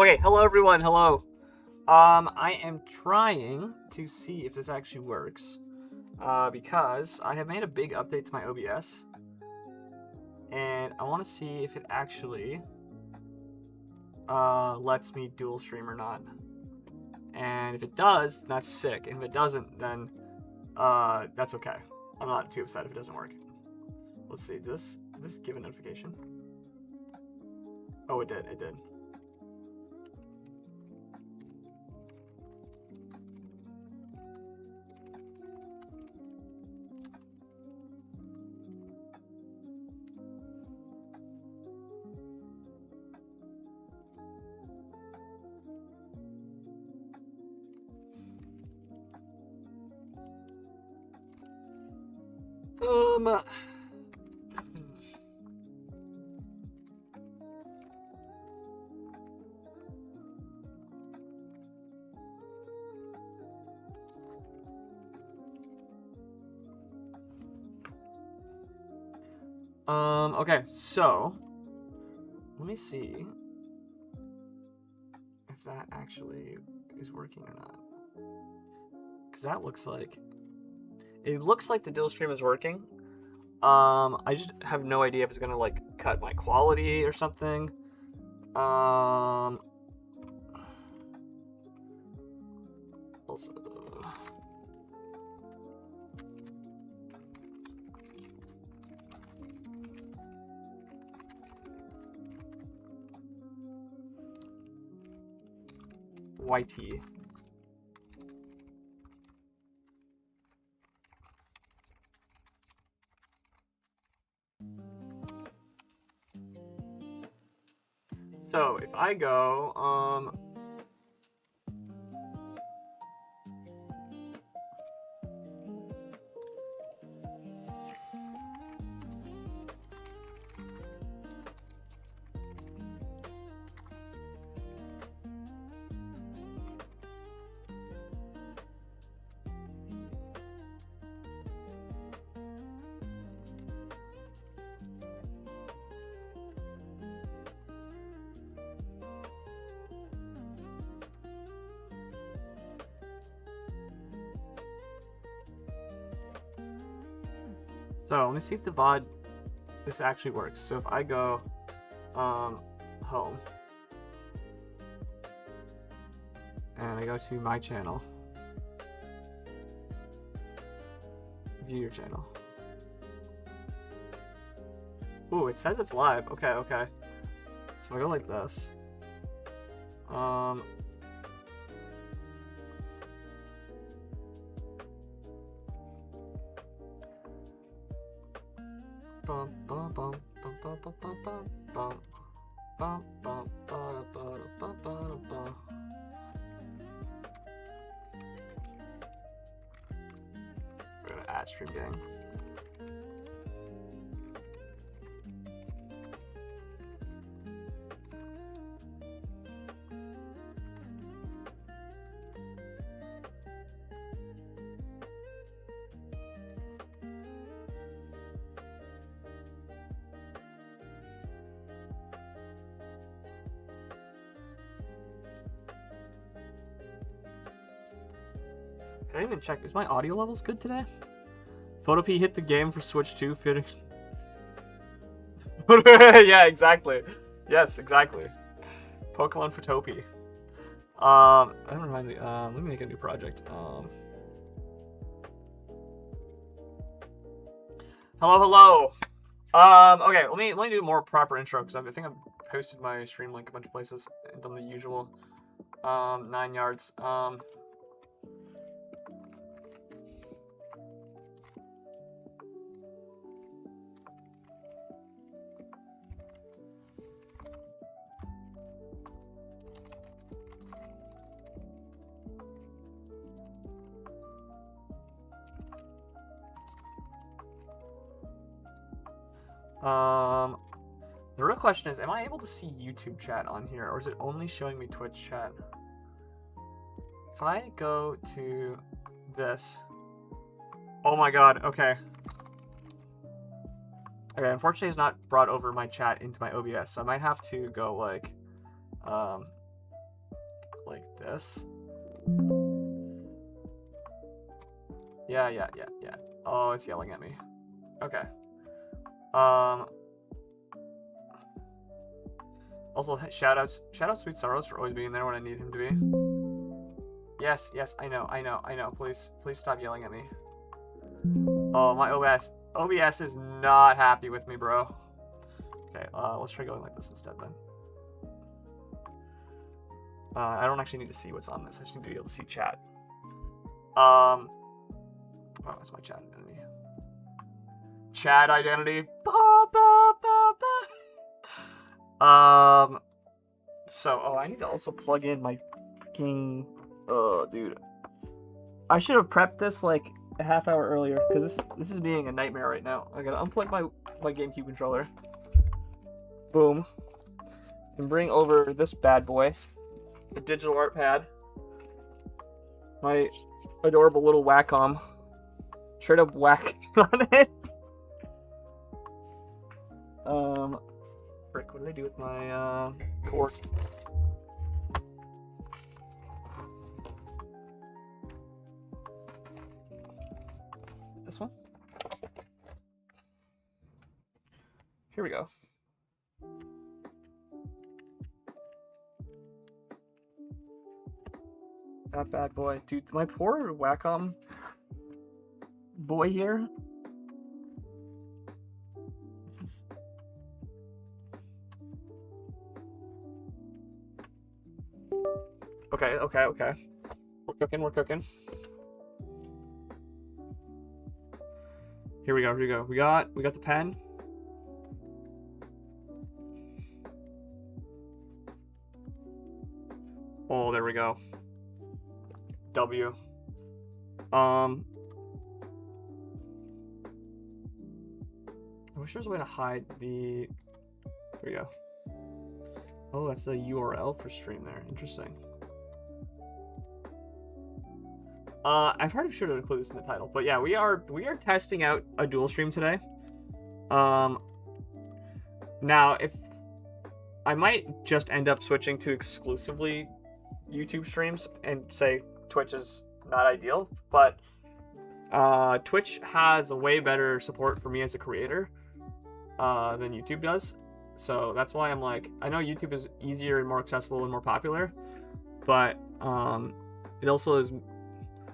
Okay, hello everyone, hello. I am trying to see if this actually works, because I have made a big update to my OBS, and I want to see if it actually lets me dual stream or not. And if it does, that's sick. And if it doesn't, then that's okay. I'm not too upset if it doesn't work. Let's see. Did this give a notification? Oh, it did. It did. Okay, so let me see if that actually is working or not. Because that looks like the dual stream is working. I just have no idea if it's gonna like cut my quality or something. Also, YT. So if I go, so let me see if the VOD, this actually works. So if I go, home, and I go to my channel, view your channel. Ooh, it says it's live. Okay, okay. So I go like this. We're gonna add stream gang. I didn't even check. Is my audio levels good today? Photopea hit the game for Switch 2. Fitting. Yeah, exactly. Yes, exactly. Pokemon Photopea. I don't remind me. Let me make a new project. Hello, hello. Okay, let me do a more proper intro because I think I've posted my stream link a bunch of places and done the usual 9 yards. The real question is, am I able to see YouTube chat on here, or is it only showing me Twitch chat? If I go to this, oh my god, okay. Okay, unfortunately it's not brought over my chat into my OBS, so I might have to go like, like this. Yeah. Oh, it's yelling at me. Okay. Also, shout out Sweet Sorrows for always being there when I need him to be. Yes, I know. Please stop yelling at me. Oh, my OBS is not happy with me, bro. Okay, let's try going like this instead then. I don't actually need to see what's on this. I just need to be able to see chat. Oh, that's my chat identity. Chat identity. So, I need to also plug in my freaking. Oh, dude. I should have prepped this like a half hour earlier because this is being a nightmare right now. I gotta unplug my GameCube controller. Boom. And bring over this bad boy, the digital art pad. My adorable little Wacom. Straight up whack on it. Frick, what did I do with my cord? This one? Here we go. That bad boy. Dude, my poor Wacom boy here. Okay. We're cooking. Here we go. We got the pen. Oh, there we go. W. I wish there was a way to hide the. There we go. Oh, that's the URL for stream there. Interesting. I'm pretty sure to include this in the title, but yeah, we are testing out a dual stream today. Now if I might just end up switching to exclusively YouTube streams and say Twitch is not ideal, but Twitch has a way better support for me as a creator than YouTube does. So that's why I'm like, I know YouTube is easier and more accessible and more popular, but it also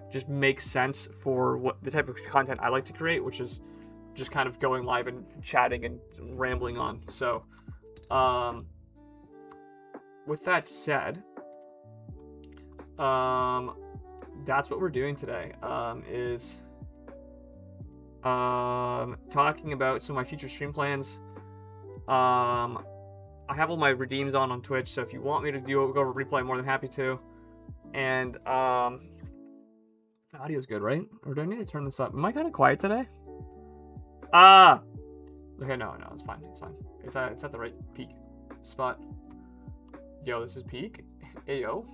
just makes sense for what the type of content I like to create, which is just kind of going live and chatting and rambling on. So with that said, that's what we're doing today, is talking about some of my future stream plans. I have all my redeems on Twitch, so if you want me to go over replay, I'm more than happy to. And the audio's good, right? Or do I need to turn this up? Am I kind of quiet today? Okay, no, it's fine. It's at the right peak spot. Yo, this is peak. Ayo.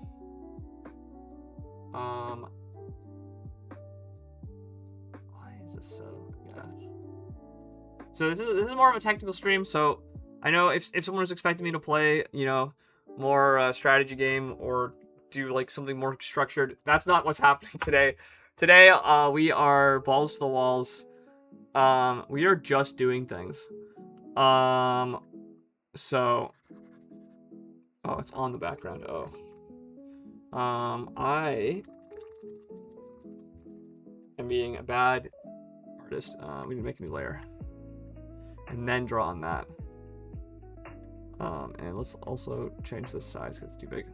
Why is this so? Yeah. So this is more of a technical stream. So I know if someone was expecting me to play, more strategy game or do like something more structured, that's not what's happening today. Today, we are balls to the walls. We are just doing things. So, oh, it's on the background. Oh. I am being a bad artist. We need to make a new layer and then draw on that. And let's also change this size because it's too big.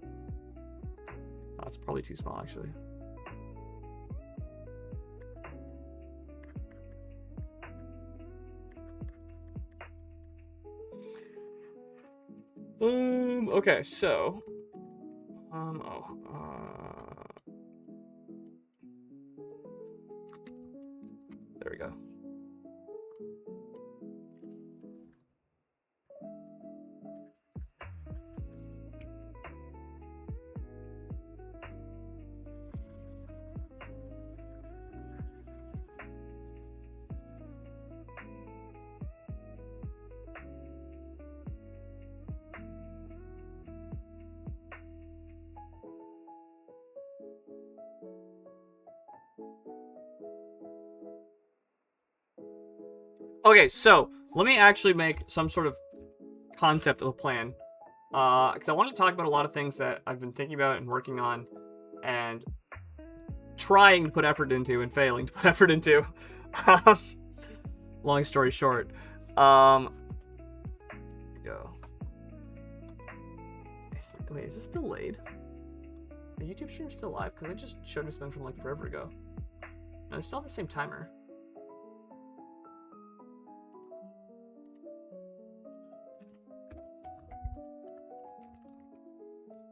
That's probably too small, actually. Okay, so there we go. Okay, so let me actually make some sort of concept of a plan. Because I want to talk about a lot of things that I've been thinking about and working on and trying to put effort into and failing to put effort into. Long story short. Go. Wait, is this delayed? The YouTube stream still live? Because I just showed this one from like forever ago. No, it's still the same timer.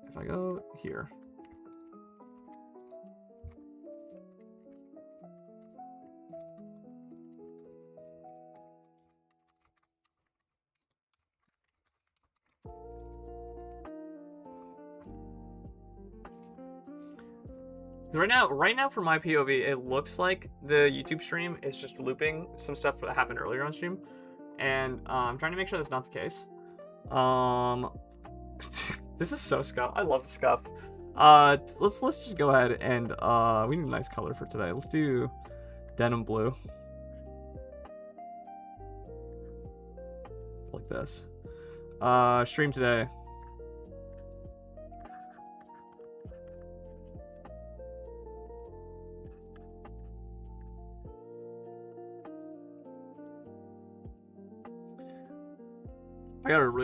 If I go here. Right now for my POV, it looks like the YouTube stream is just looping some stuff that happened earlier on stream. And I'm trying to make sure that's not the case. This is so scuff. I love scuff. Let's just go ahead and we need a nice color for today. Let's do denim blue. Like this. Stream today.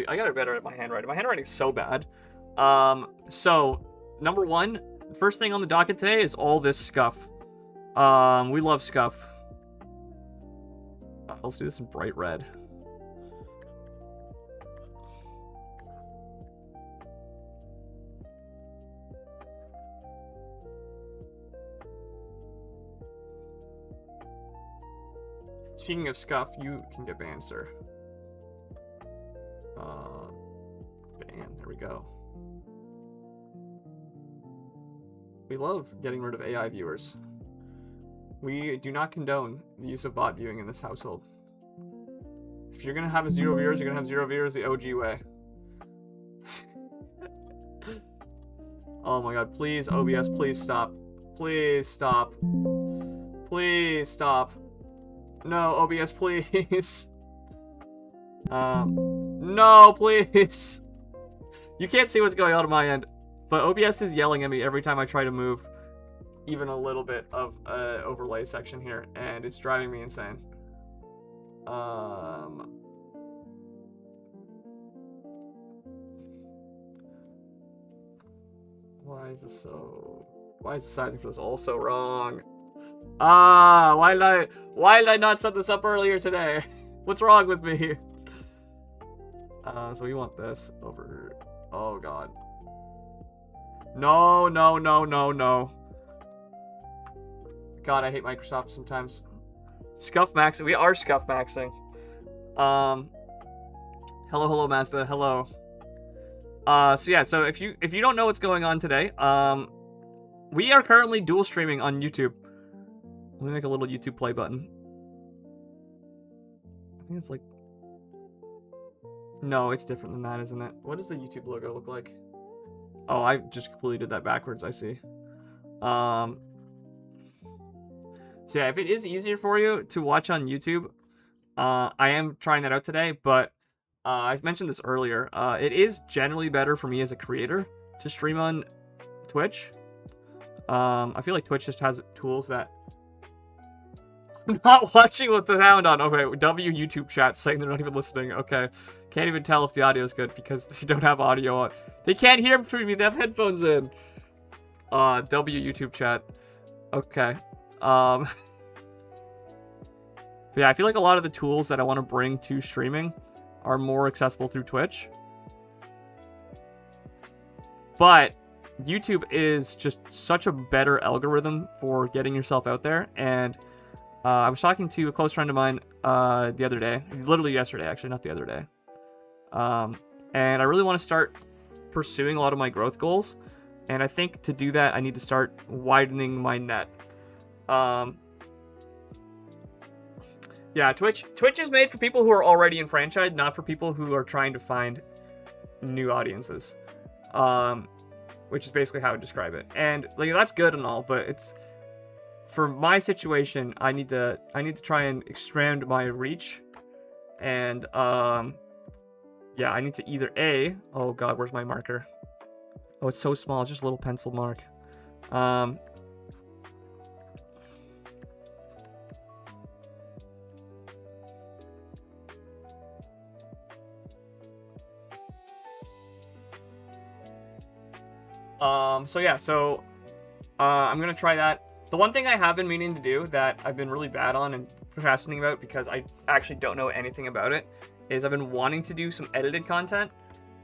I got better at my handwriting. My handwriting's so bad. So number one, first thing on the docket today is all this scuff. We love scuff. Let's do this in bright red. Speaking of scuff, you can get banned, sir. Banned. There we go. We love getting rid of AI viewers. We do not condone the use of bot viewing in this household. If you're gonna have 0 viewers, you're gonna have 0 viewers the OG way. Oh my god, please, OBS, please stop. Please stop. Please stop. No, OBS, please. No, please. You can't see what's going on my end, but OBS is yelling at me every time I try to move even a little bit of overlay section here, and it's driving me insane. Why is the sizing for this all so wrong? Why did I not set this up earlier today? What's wrong with me? So we want this over. Oh god. No, no, no, no, no. God, I hate Microsoft sometimes. Scuff maxing. We are scuff maxing. Hello, Mazda. Hello. So yeah, so if you don't know what's going on today, we are currently dual streaming on YouTube. Let me make a little YouTube play button. I think it's like... No, it's different than that, isn't it? What does the YouTube logo look like? Oh, I just completely did that backwards, I see. So yeah, if it is easier for you to watch on YouTube, I am trying that out today, but I mentioned this earlier. It is generally better for me as a creator to stream on Twitch. I feel like Twitch just has tools that... I'm not watching with the sound on. Okay, W YouTube chat saying they're not even listening. Okay. Can't even tell if the audio is good because they don't have audio on. They can't hear through me. They have headphones in. W YouTube chat. Okay. But yeah, I feel like a lot of the tools that I want to bring to streaming are more accessible through Twitch. But YouTube is just such a better algorithm for getting yourself out there, and I was talking to a close friend of mine the other day, literally yesterday, actually, not the other day. And I really want to start pursuing a lot of my growth goals. And I think to do that, I need to start widening my net. Yeah, Twitch is made for people who are already in franchise, not for people who are trying to find new audiences. Which is basically how I describe it. And like that's good and all, but it's... For my situation, I need to try and expand my reach And yeah, I need to either A, oh god, where's my marker? Oh, it's so small, it's just a little pencil mark. So yeah, so I'm gonna try that. The one thing I have been meaning to do that I've been really bad on and procrastinating about because I actually don't know anything about it is I've been wanting to do some edited content,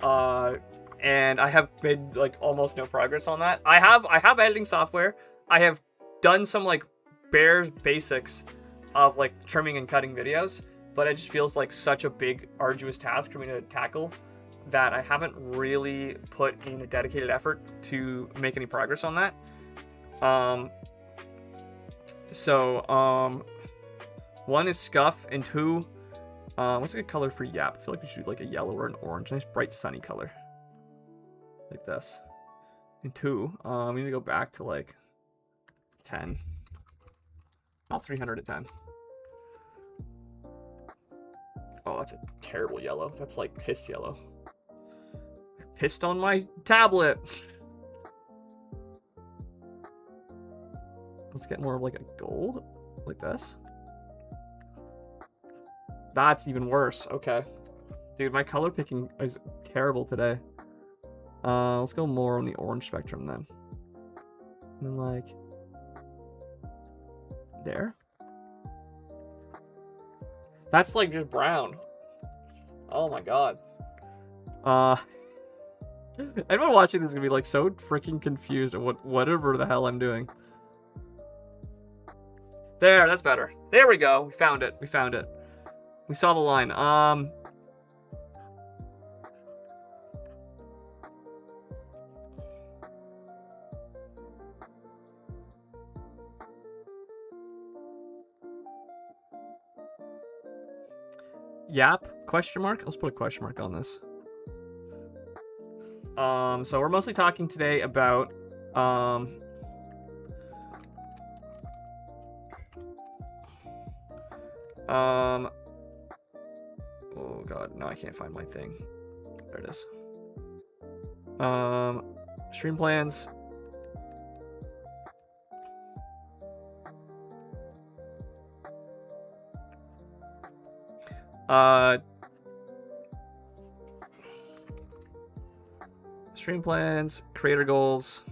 and I have made like almost no progress on that. I have editing software. I have done some like bare basics of like trimming and cutting videos, but it just feels like such a big arduous task for me to tackle that I haven't really put in a dedicated effort to make any progress on that. One is scuff, and two, what's a good color for Yap? I feel like we should do like a yellow or an orange, nice bright sunny color, like this. And two, we need to go back to like 10, not 300 at 10. Oh, that's a terrible yellow. That's like piss yellow. I pissed on my tablet. Let's get more of like a gold, like this. That's even worse. Okay. Dude, my color picking is terrible today. Let's go more on the orange spectrum then. And then like there. That's like just brown. Oh my god. Everyone watching this is gonna be like so freaking confused at whatever the hell I'm doing. There, that's better. There we go. We found it. We found it. We saw the line. Yap? Question mark? Let's put a question mark on this. So we're mostly talking today about, oh god, no, I can't find my thing. There it is. Stream plans. Stream plans, creator goals.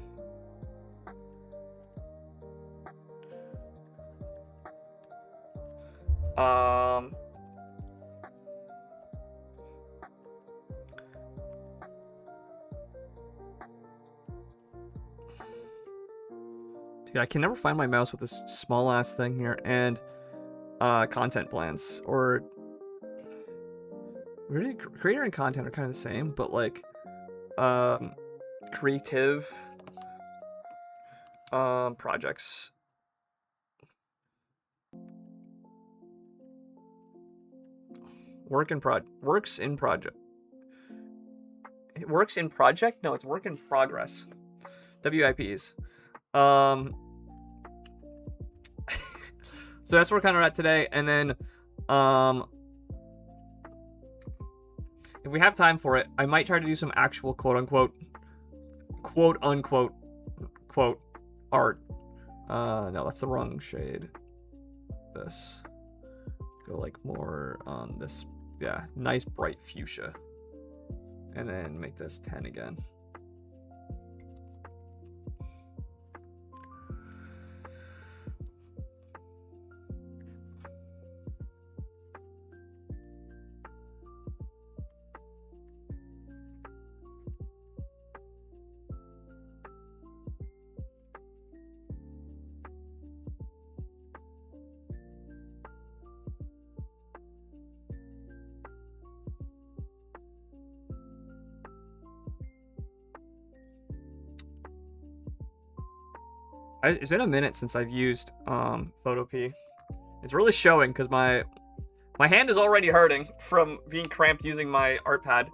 Dude, I can never find my mouse with this small ass thing here, and content plans, or really creator and content are kind of the same, but like creative projects. Works in project. It works in project? No, it's work in progress. WIPs. So that's where we're kind of at today. And then if we have time for it, I might try to do some actual quote unquote art. No, that's the wrong shade. This. Go like more on this. Yeah, nice bright fuchsia. And then make this 10 again. It's been a minute since I've used Photopea. It's really showing because my hand is already hurting from being cramped using my art pad,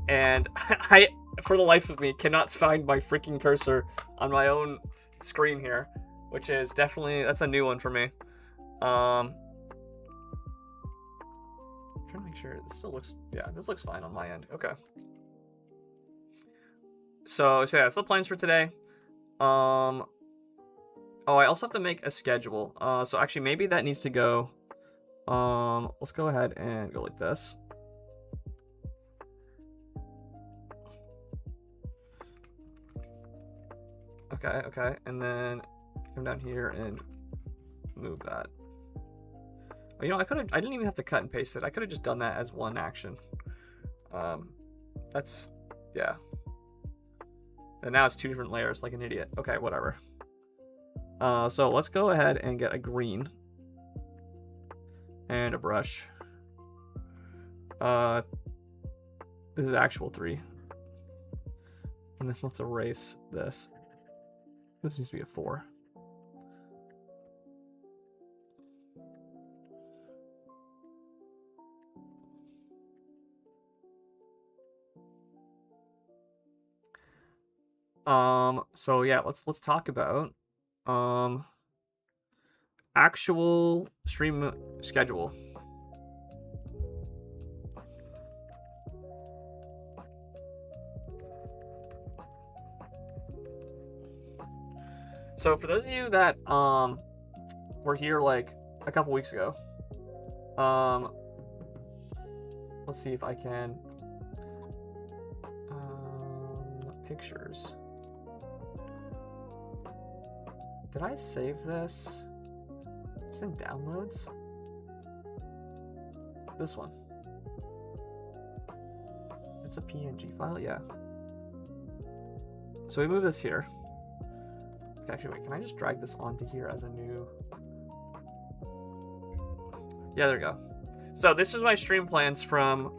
and I, for the life of me, cannot find my freaking cursor on my own screen here, which is definitely, that's a new one for me. Trying trying to make sure this still looks, yeah, this looks fine on my end. Okay. So yeah, that's the plans for today. Oh, I also have to make a schedule. So actually maybe that needs to go, let's go ahead and go like this. Okay, and then come down here and move that. You know, I didn't even have to cut and paste it. I could have just done that as one action. That's, yeah. And now it's 2 different layers like an idiot. Okay, whatever. So let's go ahead and get a green. And a brush. This is actual 3. And then let's erase this. This needs to be a 4. So yeah, let's talk about actual stream schedule. So for those of you that were here like a couple weeks ago, let's see if I can pictures. Did I save this? It's in downloads. This one. It's a PNG file, yeah. So we move this here. Actually, wait, can I just drag this onto here as a new... Yeah, there we go. So this is my stream plans from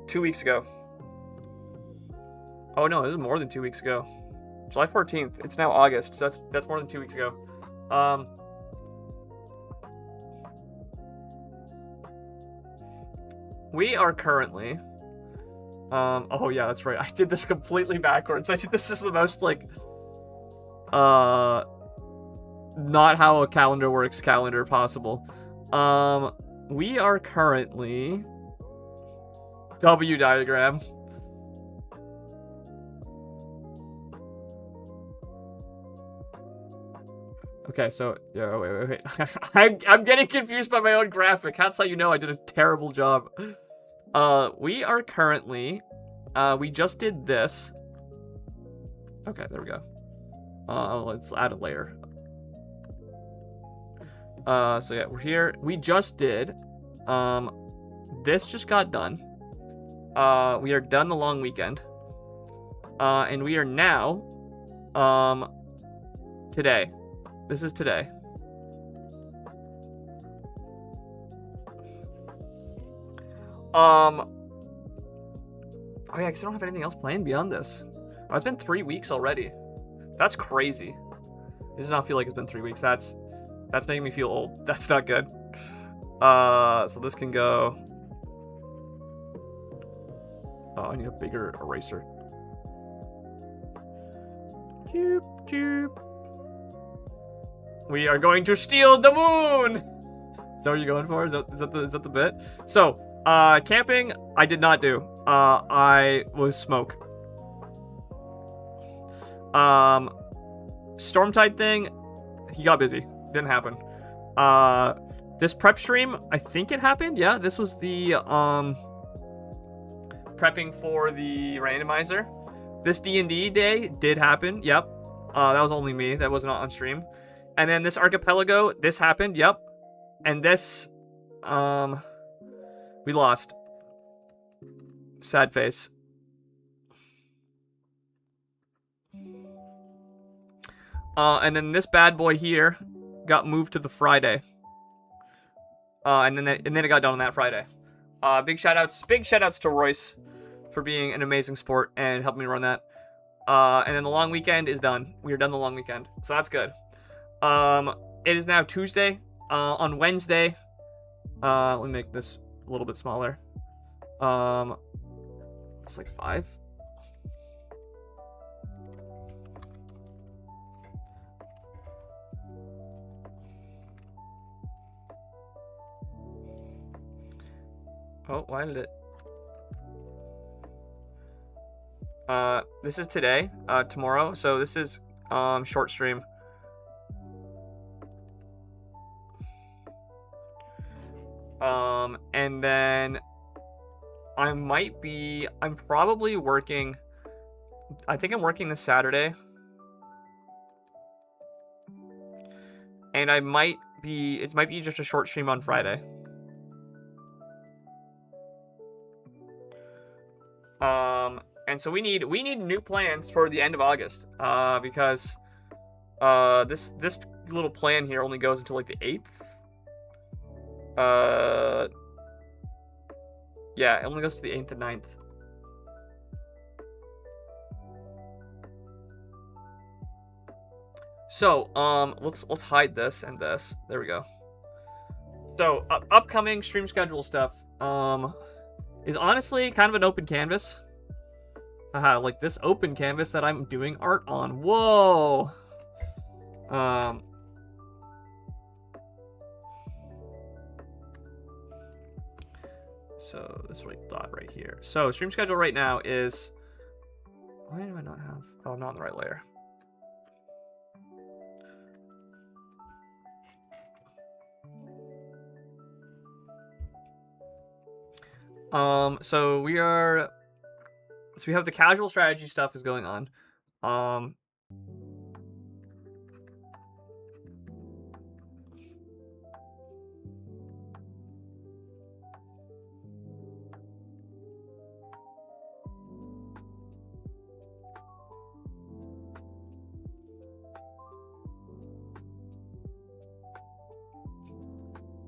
2 weeks ago. Oh no, this is more than 2 weeks ago. July 14th. It's now August, so that's more than 2 weeks ago. We are currently... oh yeah, that's right. I did this completely backwards. This is the most, like... not how a calendar works calendar possible. We are currently... W diagram. Okay, so yeah, wait. I'm getting confused by my own graphic. That's how you know I did a terrible job. We are currently, we just did this. Okay, there we go. Let's add a layer. So yeah, we're here. We just did, this just got done. We are done the long weekend. And we are now, today. This is today. Oh yeah, because I don't have anything else planned beyond this. Oh, it's been 3 weeks already. That's crazy. It does not feel like it's been 3 weeks. That's making me feel old. That's not good. So this can go... Oh, I need a bigger eraser. Choop, choop. We are going to steal the moon! Is that what you're going for? Is that the bit? So, camping, I did not do. I was smoke. Stormtide thing, he got busy. Didn't happen. This prep stream, I think it happened. Yeah, this was the, prepping for the randomizer. This D&D day did happen. Yep. That was only me. That was not on stream. And then this archipelago, this happened. Yep. And this, we lost. Sad face. And then this bad boy here got moved to the Friday. And then it got done on that Friday. Big shout outs to Royce for being an amazing sport and helping me run that. And then the long weekend is done. We are done the long weekend, so that's good. It is now Tuesday. On Wednesday, let me make this a little bit smaller. It's like 5. Oh, why did it? This is today, tomorrow. So this is short stream. And then I'm probably working. I think I'm working this Saturday. And it might be just a short stream on Friday. And so we need new plans for the end of August. Because this little plan here only goes until like the 8th. Yeah, it only goes to the 8th and 9th. So, let's hide this and this. There we go. So, upcoming stream schedule stuff, is honestly kind of an open canvas. Like this open canvas that I'm doing art on. Whoa! So, this dot right here. So, stream schedule right now is... Why do I not have... Oh, I'm not on the right layer. So we have the casual strategy stuff is going on.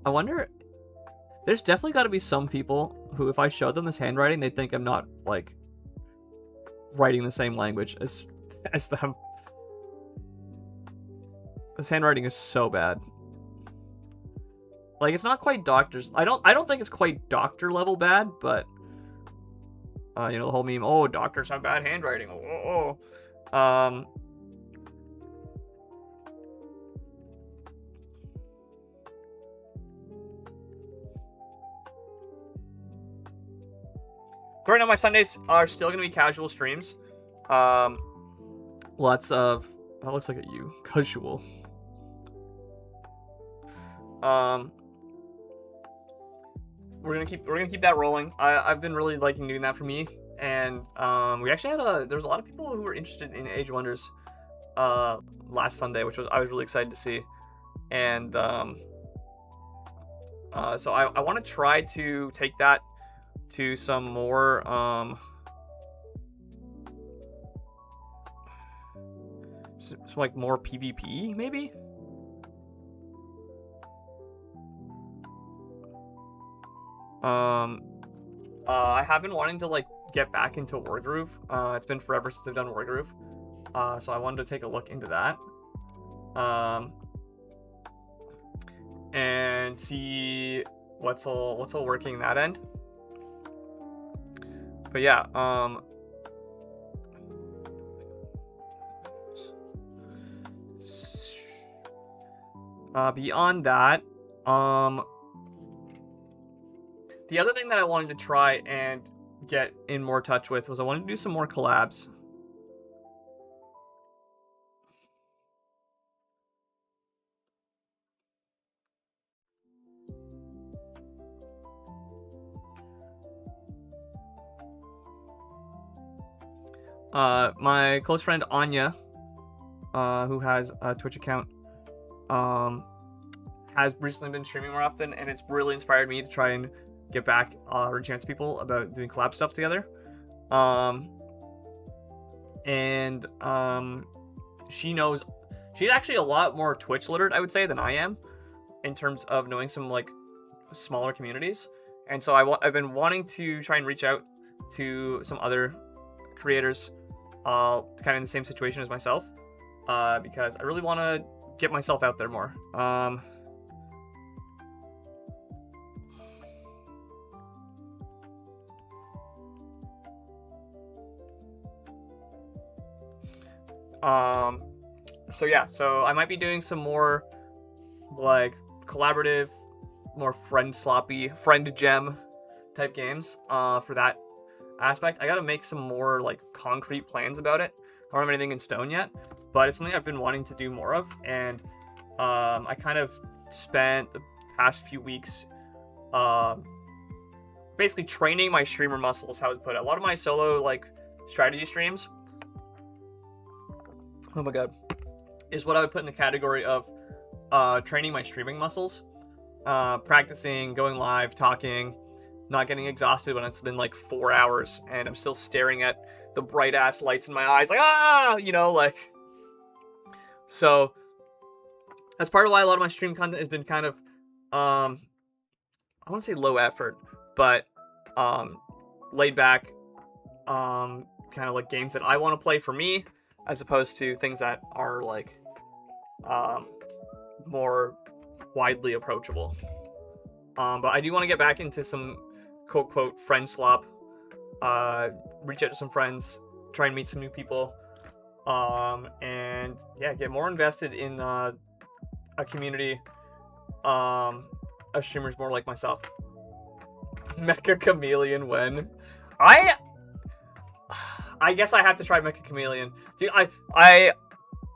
I wonder, there's definitely got to be some people who, if I showed them this handwriting, they think I'm not, like, writing the same language as them. This handwriting is so bad. Like, it's not quite doctor's... I don't think it's quite doctor level bad, but... you know, the whole meme, oh, doctors have bad handwriting. Right now, my Sundays are still going to be casual streams. Lots of... That looks like a U. Casual. We're gonna keep that rolling. I've been really liking doing that for me, and we actually had there's a lot of people who were interested in Age of Wonders last Sunday, which I was really excited to see, and so I want to try to take that to some more some like more PvP maybe. I have been wanting to like get back into Wargroove. It's been forever since I've done Wargroove. So I wanted to take a look into that. And see what's all working that end. But yeah, beyond that, the other thing that I wanted to try and get in more touch with was I wanted to do some more collabs. My close friend Anya, who has a Twitch account, has recently been streaming more often, and it's really inspired me to try and get back reaching out to people about doing collab stuff together. She's actually a lot more Twitch literate, I would say, than I am, in terms of knowing some like smaller communities. And so I've been wanting to try and reach out to some other creators kind of in the same situation as myself, because I really want to get myself out there more. So yeah, so I might be doing some more like collaborative, more friend gem type games for that aspect. I gotta make some more like concrete plans about it. I don't have anything in stone yet, but it's something I've been wanting to do more of, and I kind of spent the past few weeks basically training my streamer muscles, how to put it. A lot of my solo like strategy streams, oh my god, is what I would put in the category of training my streaming muscles, practicing, going live, talking, not getting exhausted when it's been like 4 hours and I'm still staring at the bright ass lights in my eyes, like, you know, like. So that's part of why a lot of my stream content has been kind of, I wouldn't say low effort, but laid back, kind of like games that I want to play for me, as opposed to things that are like more widely approachable. But I do want to get back into some quote friend slop, reach out to some friends, try and meet some new people, and yeah, get more invested in a community of streamers more like myself. Mecha Chameleon when I guess I have to try Mecha Chameleon, dude. I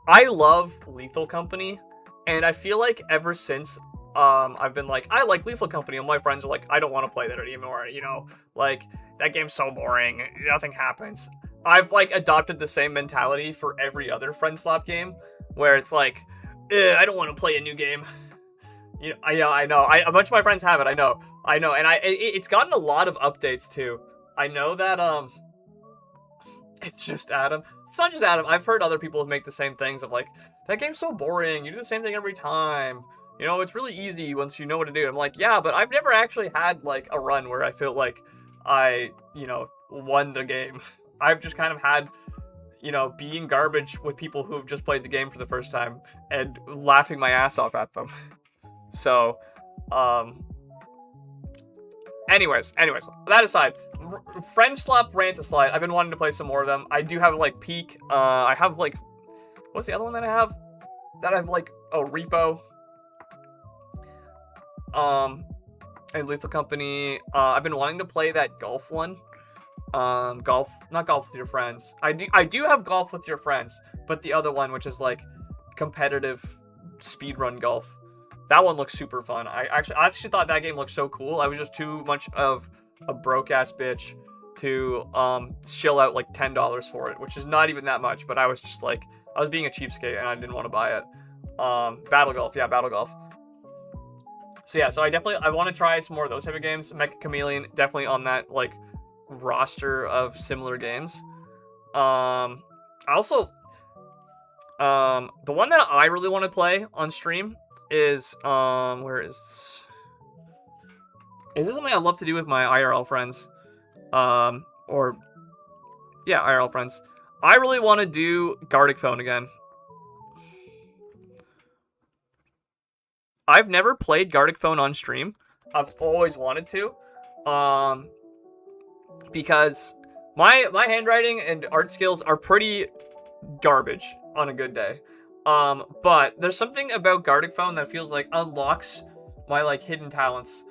love Lethal Company, and I feel like ever since I've been like, I like Lethal Company, and my friends are like, I don't want to play that anymore, you know, like, that game's so boring, nothing happens. I've like adopted the same mentality for every other friend slap game, where it's like, I don't want to play a new game. You know, I know. A bunch of my friends have it. I know, and it's gotten a lot of updates too. I know that it's just Adam. It's not just Adam. I've heard other people make the same things of like, that game's so boring. You do the same thing every time. You know, it's really easy once you know what to do. I'm like, yeah, but I've never actually had like a run where I feel like I, you know, won the game. I've just kind of had, you know, being garbage with people who have just played the game for the first time and laughing my ass off at them. So, anyways, that aside, friend slap rant aside, I've been wanting to play some more of them. I do have like Peak. I have like, what's the other one that I have? That I have like, Repo. And Lethal Company. I've been wanting to play that golf one. Not golf with your friends. I do have golf with your friends, but the other one, which is like competitive speedrun golf. That one looks super fun. I actually thought that game looked so cool. I was just too much of a broke ass bitch to shill out like $10 for it, which is not even that much, but I was just like, I was being a cheapskate and I didn't want to buy it. Battle Golf. So yeah, so I want to try some more of those type of games. Mecha Chameleon, definitely on that like roster of similar games. Also, the one that I really want to play on stream is where is this something I love to do with my IRL friends? IRL friends. I really want to do Gartic Phone again. I've never played Gartic Phone on stream. I've always wanted to, because my handwriting and art skills are pretty garbage on a good day. But there's something about Gartic Phone that feels like unlocks my like hidden talents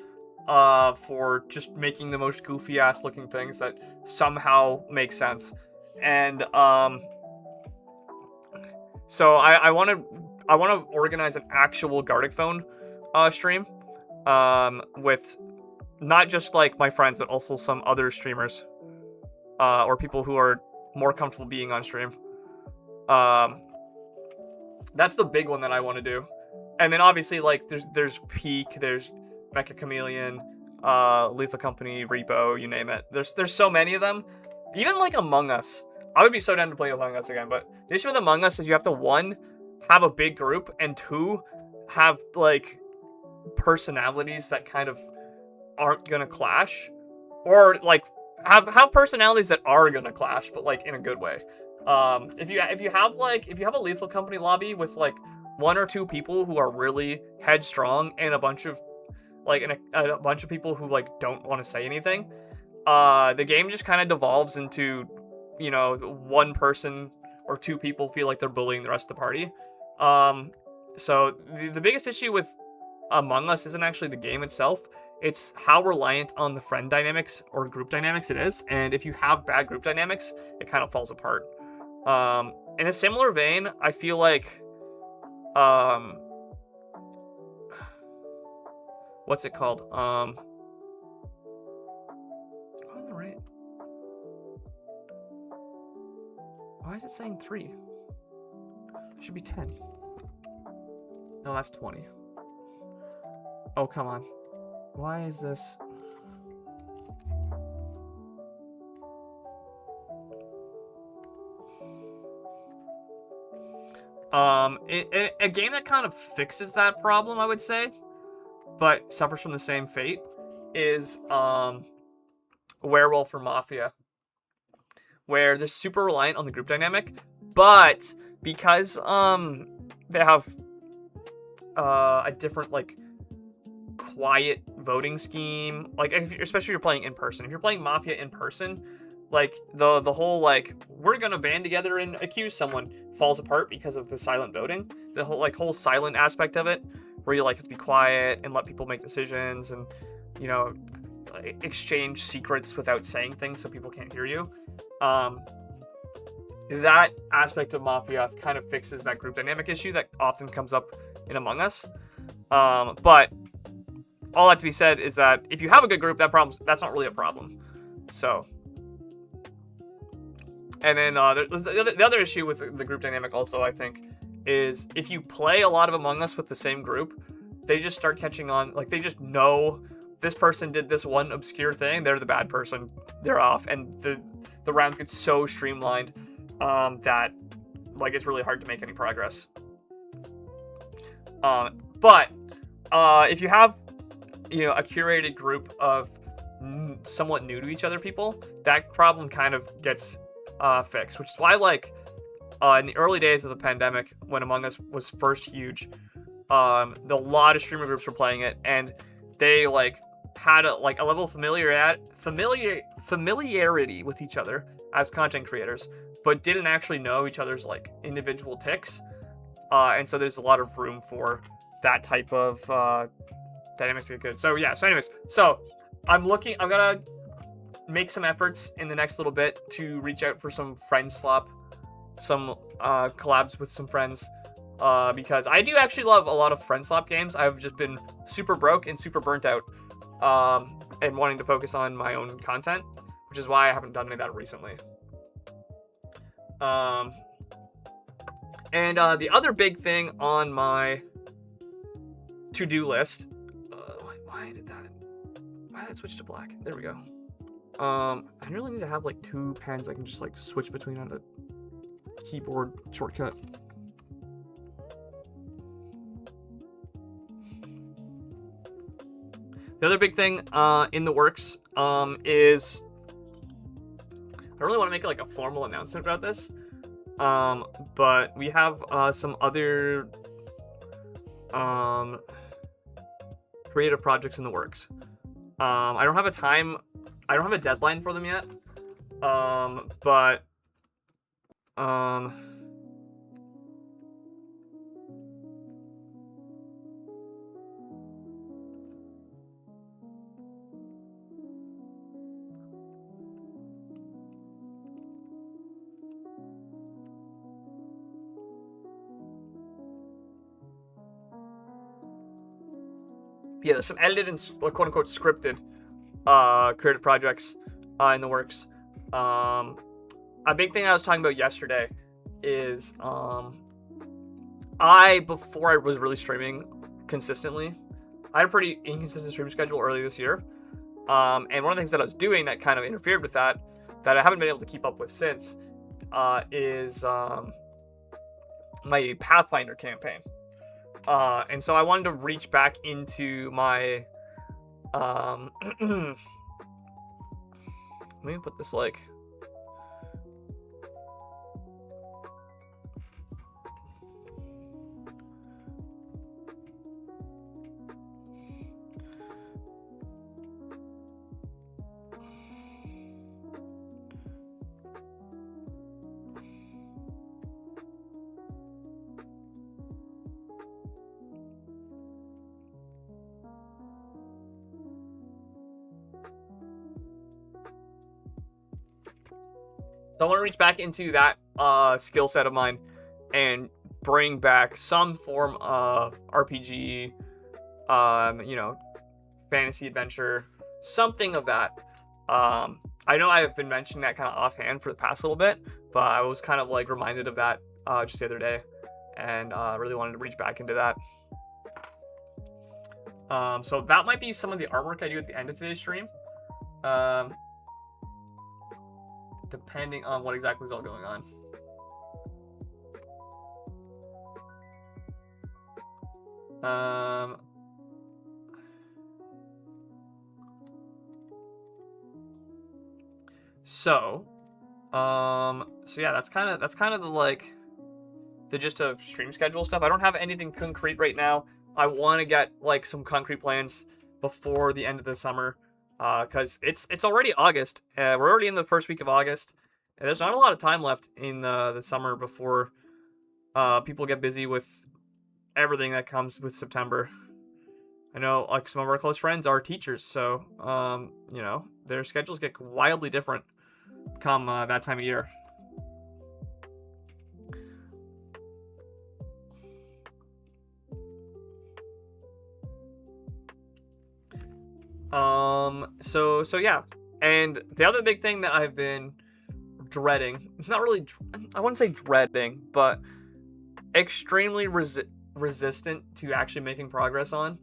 for just making the most goofy ass looking things that somehow make sense. And so I want to organize an actual Gartic Phone stream with not just like my friends, but also some other streamers or people who are more comfortable being on stream. That's the big one that I want to do. And then obviously like there's Peak, there's Mecha Chameleon, Lethal Company, Repo, you name it. There's so many of them. Even like Among Us. I would be so down to play Among Us again, but the issue with Among Us is you have to, 1, have a big group, and 2, have like personalities that kind of aren't gonna clash, or like have personalities that are gonna clash, but like in a good way. If you have a Lethal Company lobby with like 1 or 2 people who are really headstrong and a bunch of people who like don't want to say anything, the game just kind of devolves into, you know, 1 person or 2 people feel like they're bullying the rest of the party. So the biggest issue with Among Us isn't actually the game itself, It's how reliant on the friend dynamics or group dynamics it is. And if you have bad group dynamics, it kind of falls apart. In a similar vein, I feel like, what's it called? On the right. Why is it saying 3? It should be 10. No, that's 20. Oh, come on. Why is this? A game that kind of fixes that problem, I would say, but suffers from the same fate, is Werewolf or Mafia, where they're super reliant on the group dynamic, but because they have a different like quiet voting scheme, like especially if you're playing in person. If you're playing Mafia in person, like the whole like we're gonna band together and accuse someone falls apart because of the silent voting. The whole silent aspect of it, where you like have to be quiet and let people make decisions and exchange secrets without saying things so people can't hear you. That aspect of Mafia kind of fixes that group dynamic issue that often comes up in Among Us. But all that to be said is that if you have a good group, that's not really a problem. So, and then the other issue with the group dynamic also, I think, is if you play a lot of Among Us with the same group, they just start catching on. Like, they just know this person did this one obscure thing, they're the bad person, they're off, and the rounds get so streamlined that like it's really hard to make any progress. But if you have a curated group of somewhat new to each other people, that problem kind of gets fixed, which is why like in the early days of the pandemic, when Among Us was first huge, a lot of streamer groups were playing it, and they like had a level of familiarity with each other as content creators, but didn't actually know each other's like individual ticks, and so there's a lot of room for that type of dynamics to get good. So yeah, anyways, I'm gonna make some efforts in the next little bit to reach out for some friend swap, some collabs with some friends, because I do actually love a lot of friend swap games. I've just been super broke and super burnt out, and wanting to focus on my own content, which is why I haven't done any of that recently. And the other big thing on my to-do list, why did that switch to black? There we go. I really need to have like 2 pens I can just like switch between on the keyboard shortcut. The other big thing in the works is I really want to make like a formal announcement about this, but we have some other creative projects in the works. I don't have a deadline for them yet, but yeah, there's some edited and quote-unquote scripted creative projects in the works. A big thing I was talking about yesterday is before I was really streaming consistently, I had a pretty inconsistent stream schedule early this year. And one of the things that I was doing that kind of interfered with that I haven't been able to keep up with since, is my Pathfinder campaign. And so I wanted to reach back into my let me put this like So I want to reach back into that skill set of mine and bring back some form of RPG, you know, fantasy adventure, something of that. I know I have been mentioning that kind of offhand for the past little bit, but I was kind of like reminded of that just the other day, and really wanted to reach back into that. So that might be some of the artwork I do at the end of today's stream, depending on what exactly is all going on. So yeah, that's kind of the like the gist of stream schedule stuff. I don't have anything concrete right now. I want to get like some concrete plans before the end of the summer, because it's already August. We're already in the first week of August, and there's not a lot of time left in the summer before people get busy with everything that comes with September. I know like some of our close friends are teachers, so you know, their schedules get wildly different come that time of year. So yeah, and the other big thing that I've been dreading, not really, I wouldn't say dreading, but extremely resistant to actually making progress on,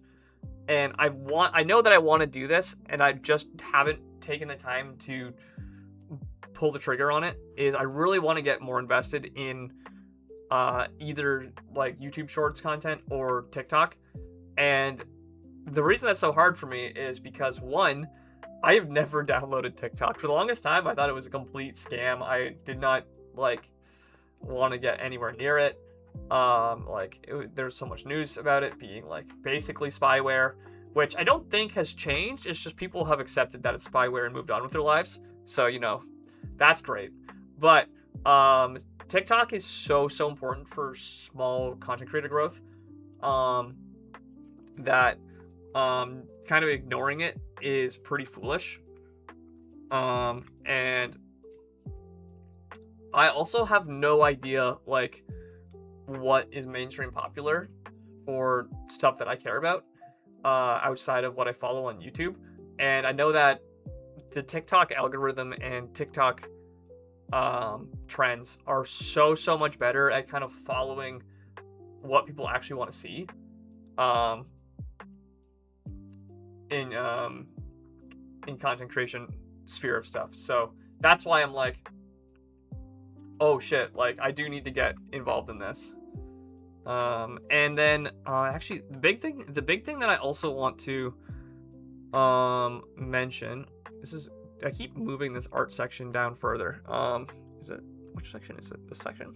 and I know that I want to do this, and I just haven't taken the time to pull the trigger on it, is I really want to get more invested in either like YouTube Shorts content or TikTok. And the reason that's so hard for me is because, one, I have never downloaded TikTok. For the longest time, I thought it was a complete scam. I did not like want to get anywhere near it. There's so much news about it being like basically spyware, which I don't think has changed. It's just people have accepted that it's spyware and moved on with their lives. So, you know, that's great. But TikTok is so important for small content creator growth, that kind of ignoring it is pretty foolish. And I also have no idea like what is mainstream popular or stuff that I care about outside of what I follow on YouTube. And I know that the TikTok algorithm and TikTok trends are so much better at kind of following what people actually want to see in content creation sphere of stuff. So that's why I'm like, oh shit, like I do need to get involved in this. And then actually the big thing that I also want to mention, I keep moving this art section down further. Which section is it? This section.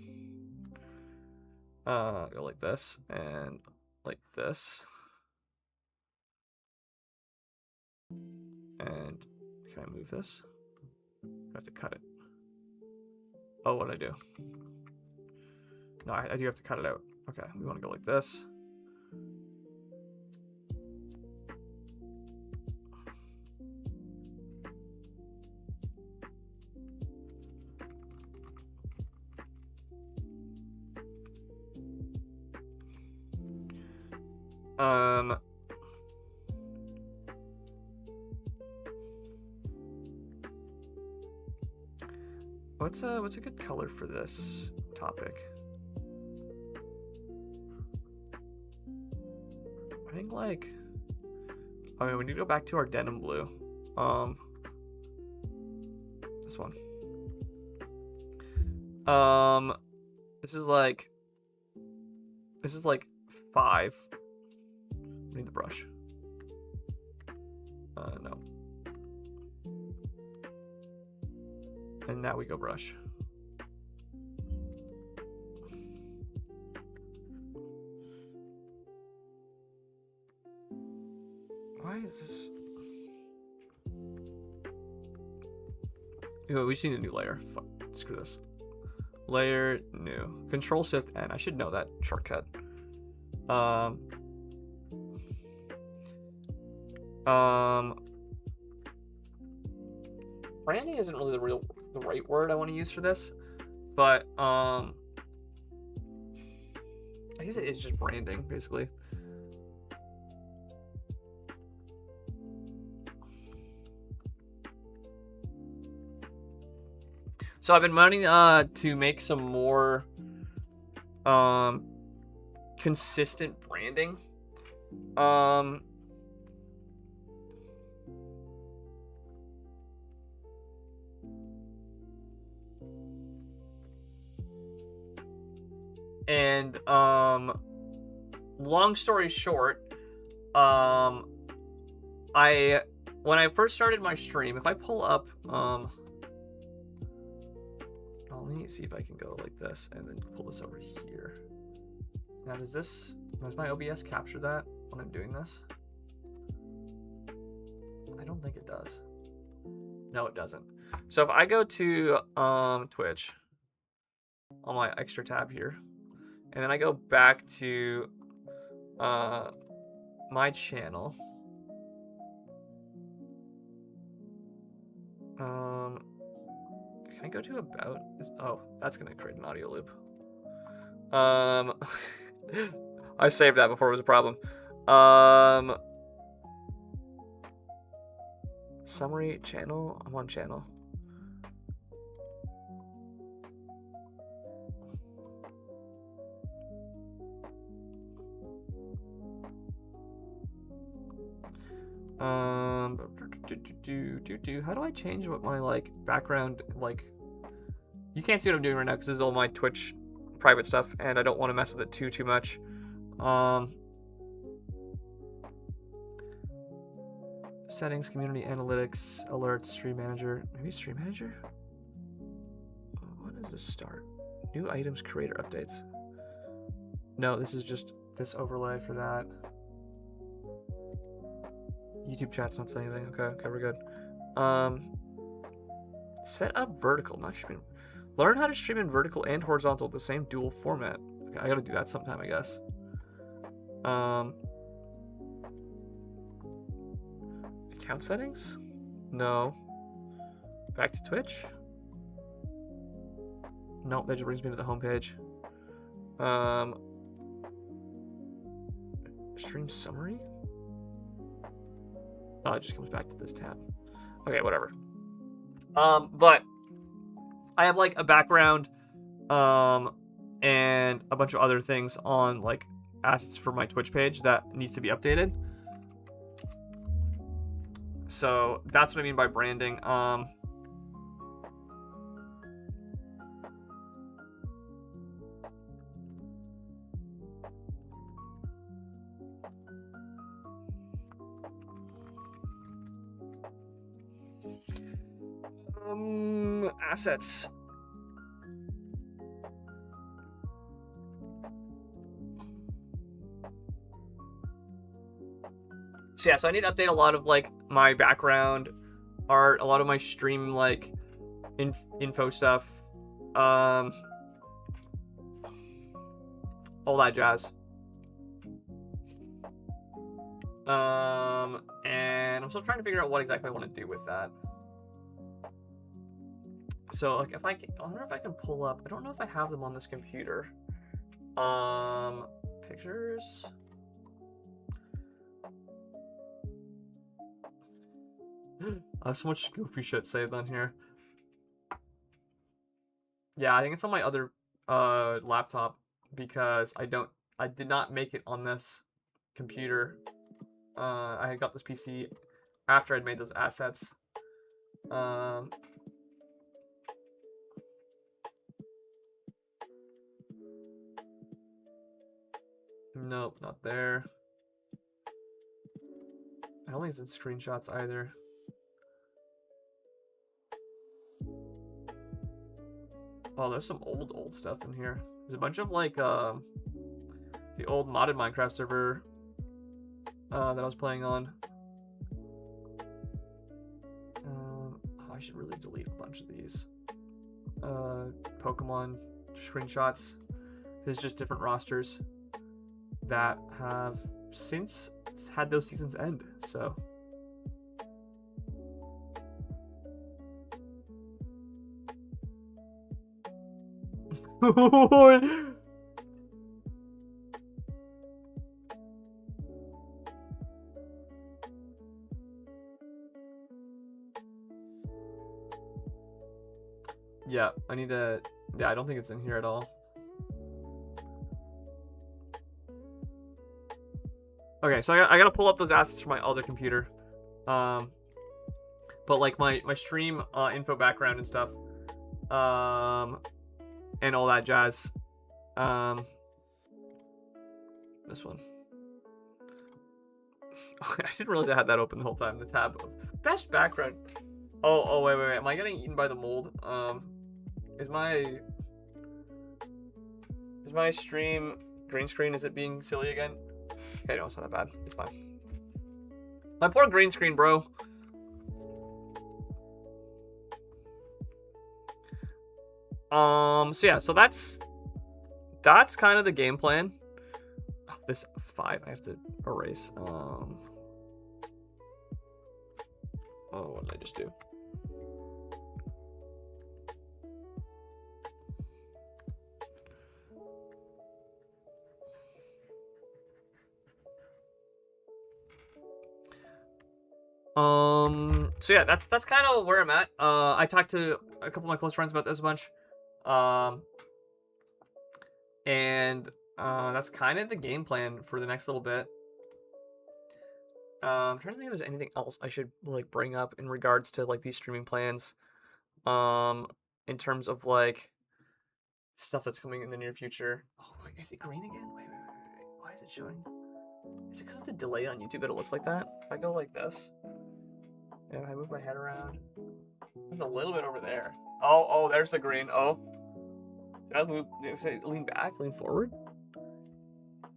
Go like this and like this. And can I move this? I have to cut it. Oh, what did I do? No, I do have to cut it out. Okay, we want to go like this. What's a good color for this topic? I think like, I mean, we need to go back to our denim blue. This one. This is like 5. We need the brush. No. And now we go brush. Why is this? We just need a new layer. Fuck, screw this. Layer, new. Control Shift N. I should know that shortcut. branding isn't really the right word I want to use for this, but I guess it is just branding basically. So I've been wanting to make some more consistent branding. And long story short, when I first started my stream, if I pull up let me see if I can go like this and then pull this over here. Now does my OBS capture that when I'm doing this? I don't think it does. No, it doesn't. So if I go to Twitch on my extra tab here, and then I go back to my channel. Can I go to about? Oh, that's gonna create an audio loop. I saved that before it was a problem. Summary channel. I'm on channel. How do I change what my like background like? You can't see what I'm doing right now because this is all my Twitch private stuff, and I don't want to mess with it too much. Settings, community analytics, alerts, stream manager. Maybe stream manager. When does this start? New items, creator updates. No, this is just this overlay for that. YouTube chat's not saying anything. Okay, we're good. Set up vertical, not streaming. Learn how to stream in vertical and horizontal with the same dual format. Okay, I gotta do that sometime, I guess. Account settings? No. Back to Twitch? Nope, that just brings me to the homepage. Stream summary? Oh, it just comes back to this tab. Okay, whatever. But I have like a background, and a bunch of other things on like assets for my Twitch page that needs to be updated. So that's what I mean by branding. Assets. So yeah, so I need to update a lot of like my background art, a lot of my stream like info stuff, all that jazz. And I'm still trying to figure out what exactly I want to do with that. So like if I wonder if I can pull up, I don't know if I have them on this computer. Pictures. I have so much goofy shit saved on here. Yeah, I think it's on my other laptop because I did not make it on this computer. I had got this PC after I'd made those assets. Nope, not there. I don't think it's in screenshots either. Oh, there's some old stuff in here. There's a bunch of like the old modded Minecraft server that I was playing on. I should really delete a bunch of these Pokemon screenshots. There's just different rosters that have since had those seasons end, so Yeah, I need to... Yeah, I don't think it's in here at all. Okay, so I gotta pull up those assets from my other computer. But like my stream info background and stuff. And all that jazz. This one. I didn't realize I had that open the whole time. The tab of best background. Oh, wait. Am I getting eaten by the mold? Is my stream green screen? Is it being silly again? Okay, no, it's not that bad. It's fine. My poor green screen, bro. So yeah, so that's kind of the game plan. Oh, this 5 I have to erase. Oh, what did I just do? So yeah, that's kind of where I'm at. I talked to a couple of my close friends about this a bunch. And that's kind of the game plan for the next little bit. I'm trying to think if there's anything else I should like bring up in regards to like these streaming plans. In terms of like stuff that's coming in the near future. Oh, wait, is it green again? Wait. Why is it showing? Is it because of the delay on YouTube that it looks like that? If I go like this, and if I move my head around, there's a little bit over there. Oh, there's the green. Oh, did I move? Did I lean back, lean forward?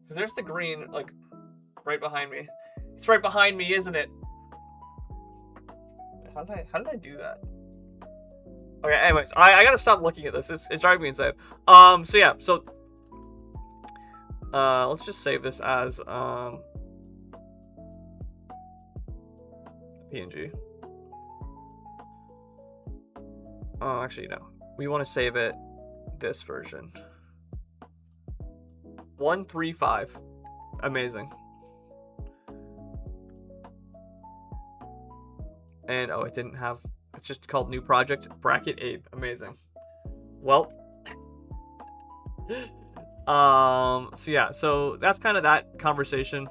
Because there's the green, like right behind me. It's right behind me, isn't it? How did I do that? Okay, anyways, I gotta stop looking at this. It's driving me insane. So yeah, so let's just save this as PNG. Oh, actually no. We want to save it this version. 135. Amazing. And oh, it didn't have. It's just called new project bracket 8. Amazing. Well. So yeah, so that's kind of that conversation.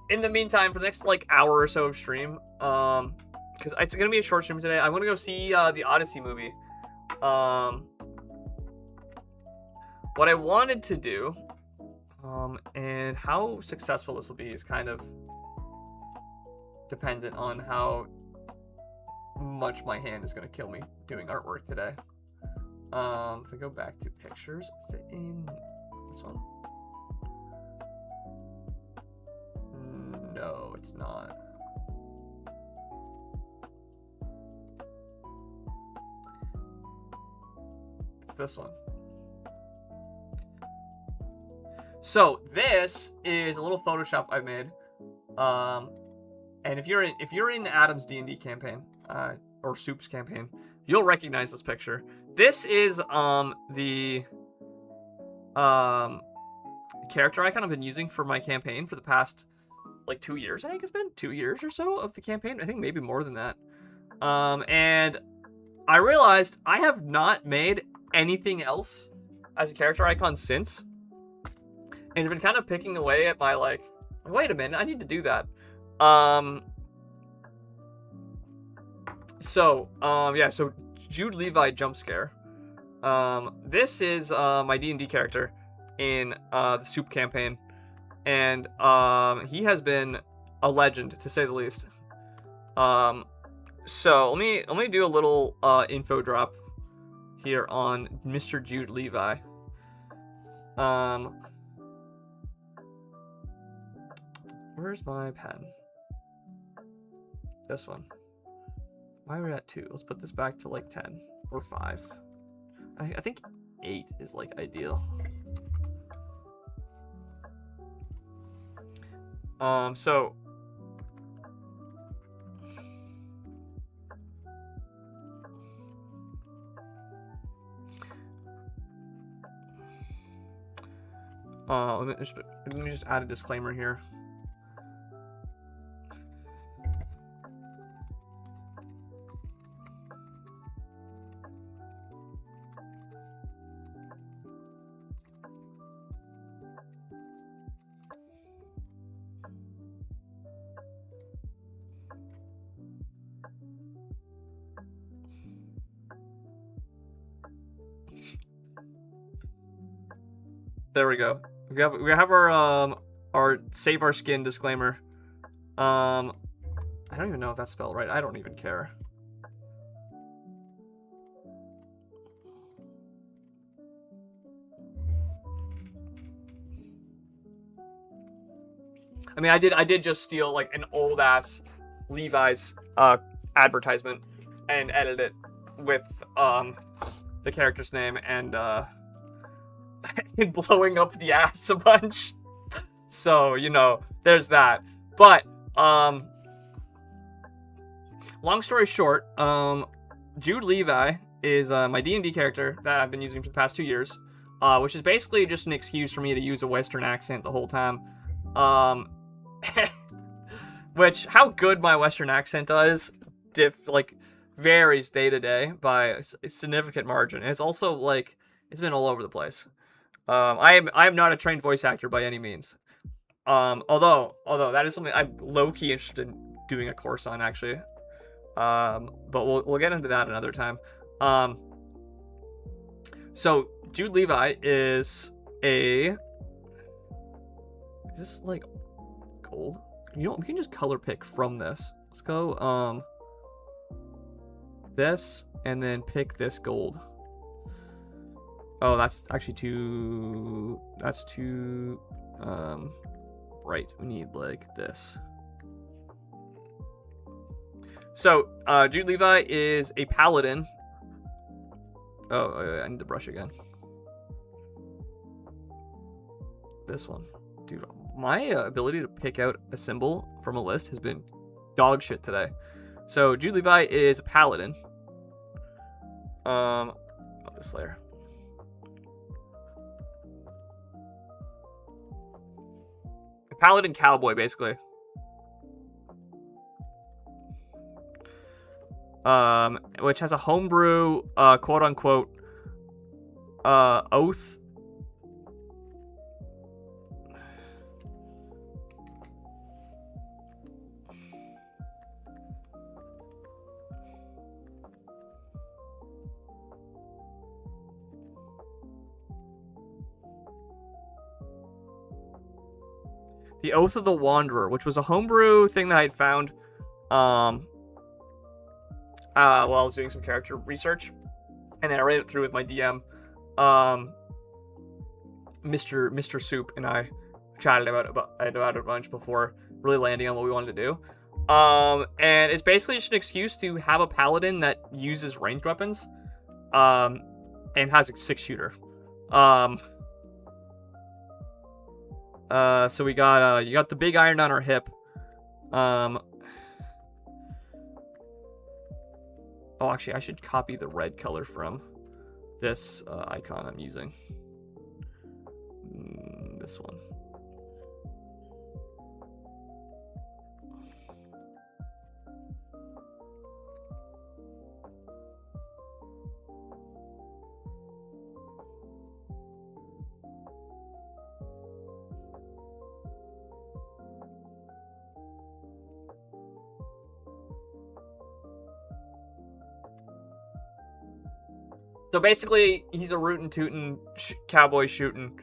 In the meantime, for the next like hour or so of stream, because it's gonna be a short stream today, I'm gonna go see the Odyssey movie. What I wanted to do, and how successful this will be is kind of dependent on how much my hand is going to kill me doing artwork today. If I go back to pictures, is it in this one? No, it's not. It's this one. So this is a little Photoshop I made, and if you're in Adam's D&D campaign or Soup's campaign, you'll recognize this picture. This is the character icon I've been using for my campaign for the past like 2 years. I think it's been 2 years or so of the campaign. I think maybe more than that. And I realized I have not made anything else as a character icon since. And it's been kind of picking away at my, like, wait a minute, I need to do that. Yeah, so Jude Levi jump scare. This is my D&D character in the Soup campaign. And he has been a legend, to say the least. So let me do a little info drop here on Mr. Jude Levi. Where's my pen? This one. Why are we at 2? Let's put this back to like 10 or 5. I think 8 is like ideal. So Let me just add a disclaimer here. There we go. We have our save our skin disclaimer. I don't even know if that's spelled right. I don't even care. I mean, I did just steal like an old ass Levi's advertisement and edit it with the character's name and and blowing up the ass a bunch. So, you know, there's that. But long story short, Jude Levi is my D&D character that I've been using for the past 2 years, which is basically just an excuse for me to use a Western accent the whole time. Which, how good my Western accent is, varies day to day by a significant margin. And it's also, like, it's been all over the place. I am not a trained voice actor by any means. Although that is something I'm low-key interested in doing a course on, actually. But we'll get into that another time. So Jude Levi is this like gold? You know, we can just color pick from this. Let's go this and then pick this gold. Oh, that's actually too bright. We need like this. So, Jude Levi is a paladin. Oh, I need the brush again. This one. Dude, my ability to pick out a symbol from a list has been dog shit today. So, Jude Levi is a paladin. Not this layer. A paladin cowboy, basically. Which has a homebrew, quote-unquote, oath. The Oath of the Wanderer, which was a homebrew thing that I had found, while I was doing some character research, and then I read it through with my DM, Mr. Soup, and I chatted about it a bunch before really landing on what we wanted to do. And it's basically just an excuse to have a paladin that uses ranged weapons, and has a 6-shooter. So we got you got the big iron on our hip. Oh, actually, I should copy the red color from this icon I'm using. This one. So basically, he's a rootin' tootin' cowboy shooting.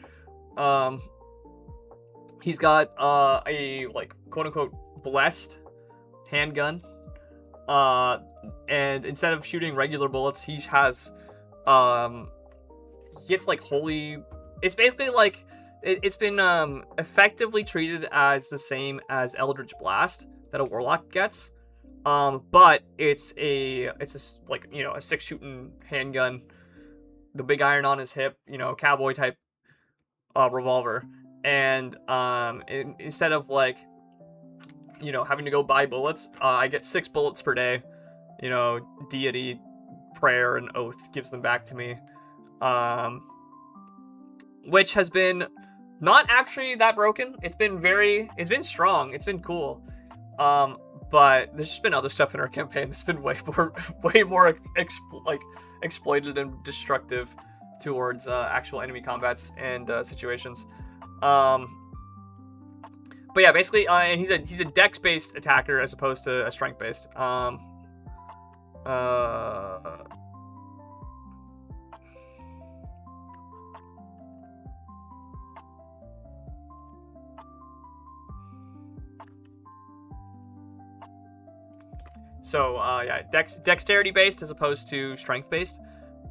He's got a like quote unquote blessed handgun. And instead of shooting regular bullets, he has he gets like holy. It's basically like it's been effectively treated as the same as Eldritch Blast that a warlock gets. But it's a like, you know, a 6-shooting handgun. The big iron on his hip, you know, cowboy type revolver, and instead of like, you know, having to go buy bullets, I get 6 bullets per day. You know, deity, prayer, and oath gives them back to me, which has been Not actually that broken. It's been strong. It's been cool. But there's just been other stuff in our campaign that's been way more exploited and destructive towards actual enemy combats and situations. But yeah, basically, and he's a dex-based attacker as opposed to a strength-based. So yeah, dexterity based as opposed to strength based.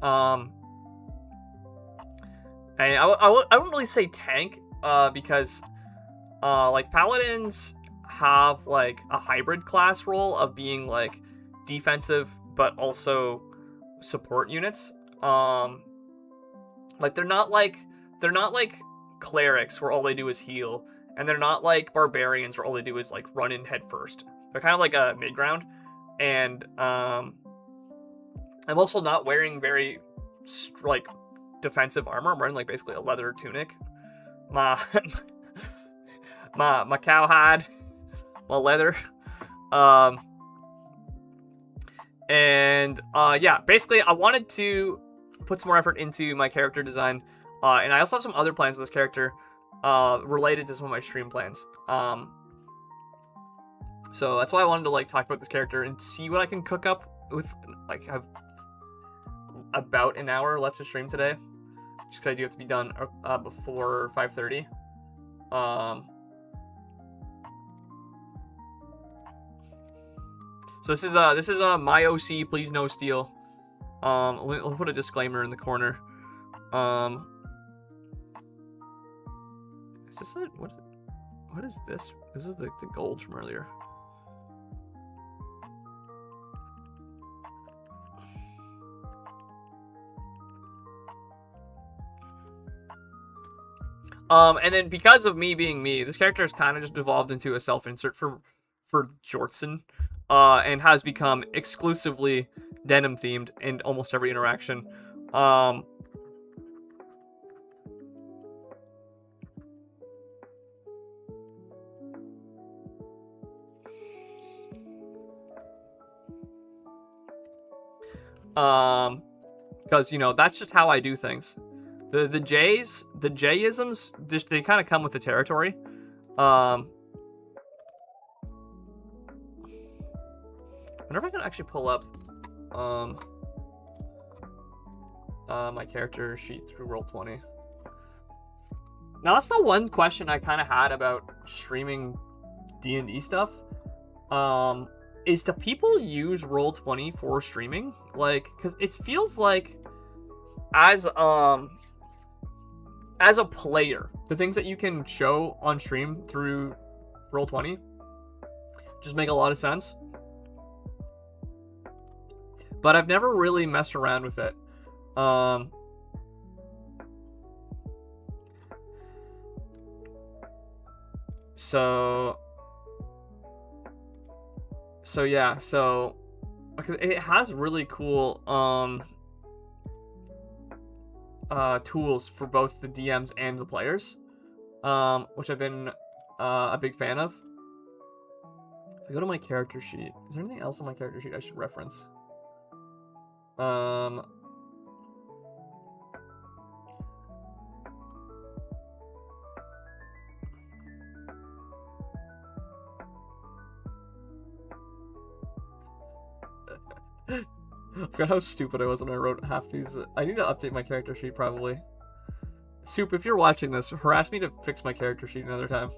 And I wouldn't really say tank because like paladins have like a hybrid class role of being like defensive but also support units. Like they're not like clerics where all they do is heal, and they're not like barbarians where all they do is like run in head first. They're kind of like a mid ground. And I'm also not wearing very like defensive armor. I'm wearing like basically a leather tunic, my cowhide, my leather, and yeah, basically I wanted to put some more effort into my character design, and I also have some other plans with this character related to some of my stream plans. So that's why I wanted to like talk about this character and see what I can cook up with. Like, I have about an hour left to stream today, just because I do have to be done before 5:30. So this is my OC. Please no steal. We'll put a disclaimer in the corner. Is this what is this? This is the gold from earlier. And then because of me being me, this character has kind of just evolved into a self-insert for Jortsin, and has become exclusively denim themed in almost every interaction. Because, you know, that's just how I do things. The J-isms, just they kind of come with the territory. I wonder if I can actually pull up my character sheet through Roll20. Now that's the one question I kind of had about streaming D&D stuff. Is do people use Roll20 for streaming? Like, because it feels like as a player, the things that you can show on stream through Roll20 just make a lot of sense. But I've never really messed around with it. So yeah, so it has really cool tools for both the DMs and the players, which I've been a big fan of. If I go to my character sheet, is there anything else on my character sheet I should reference? I forgot how stupid I was when I wrote half these. I need to update my character sheet, probably. Soup, if you're watching this, harass me to fix my character sheet another time.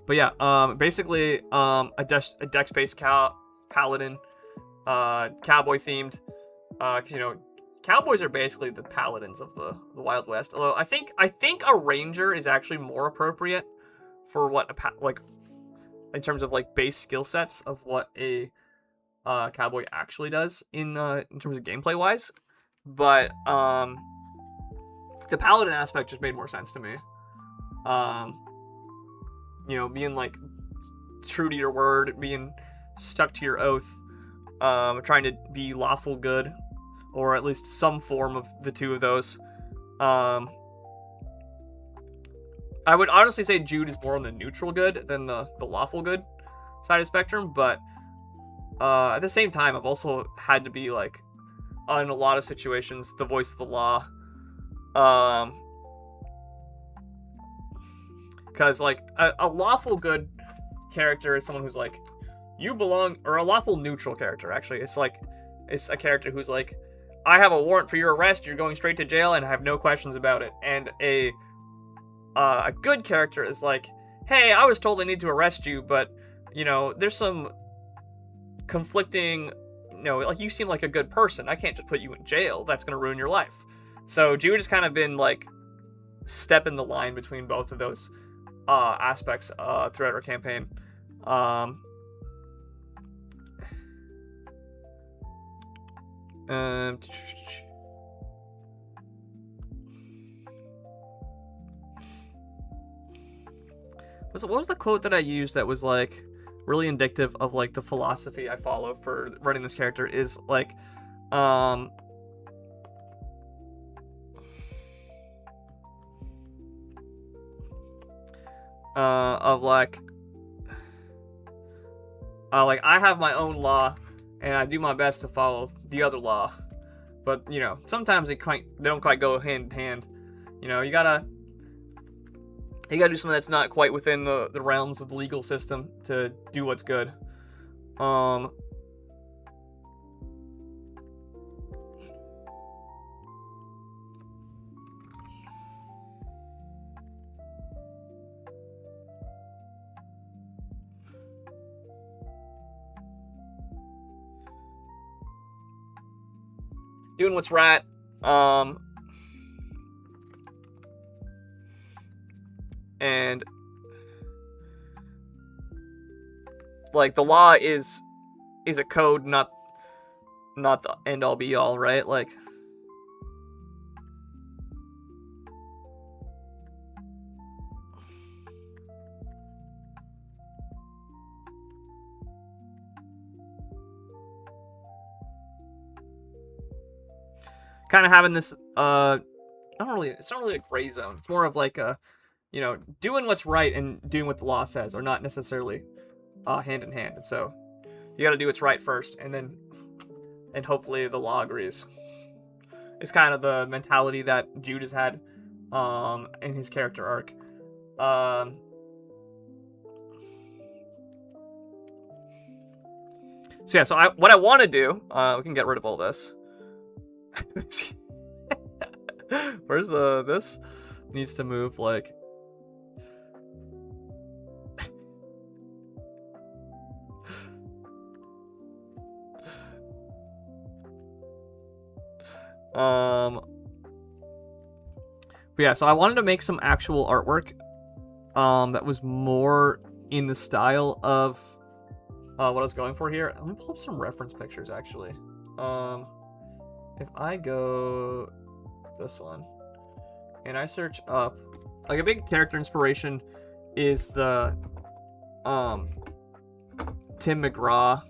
But yeah, basically, a dex-based paladin, cowboy themed, because, you know, cowboys are basically the paladins of the Wild West. Although I think a ranger is actually more appropriate for what like in terms of like base skill sets of what a cowboy actually does in terms of gameplay wise. But the paladin aspect just made more sense to me. You know, being like true to your word, being stuck to your oath, trying to be lawful good, or at least some form of the two of those. I would honestly say Jude is more on the neutral good than the lawful good side of the spectrum, but at the same time, I've also had to be, like, in a lot of situations, the voice of the law. Because, like, a lawful good character is someone who's like, you belong, or a lawful neutral character, actually. It's like, it's a character who's like, I have a warrant for your arrest, you're going straight to jail, and I have no questions about it. And a good character is like, hey, I was told I need to arrest you, but, you know, there's some conflicting, you know, like, you seem like a good person, I can't just put you in jail, that's gonna ruin your life. So Jude has kind of been, like, stepping the line between both of those aspects throughout our campaign. What was the quote that I used that was, like, really indicative of, like, the philosophy I follow for running this character? Is, like, of, like, I have my own law, and I do my best to follow the other law, but, you know, sometimes they don't quite go hand in hand. You know, you gotta do something that's not quite within the realms of the legal system to do what's good. Doing what's right. And, like, the law is a code, not the end all be all, right? Like, kind of having this it's not really a gray zone. It's more of like a, you know, doing what's right and doing what the law says are not necessarily hand in hand. And so you got to do what's right first, and hopefully the law agrees. It's kind of the mentality that Jude has had in his character arc. So yeah, so what I want to do, we can get rid of all this. Where's this needs to move, like, but yeah, so I wanted to make some actual artwork that was more in the style of what I was going for here. Let me pull up some reference pictures, actually. If I go this one and I search up, like, a big character inspiration is the Tim McGraw.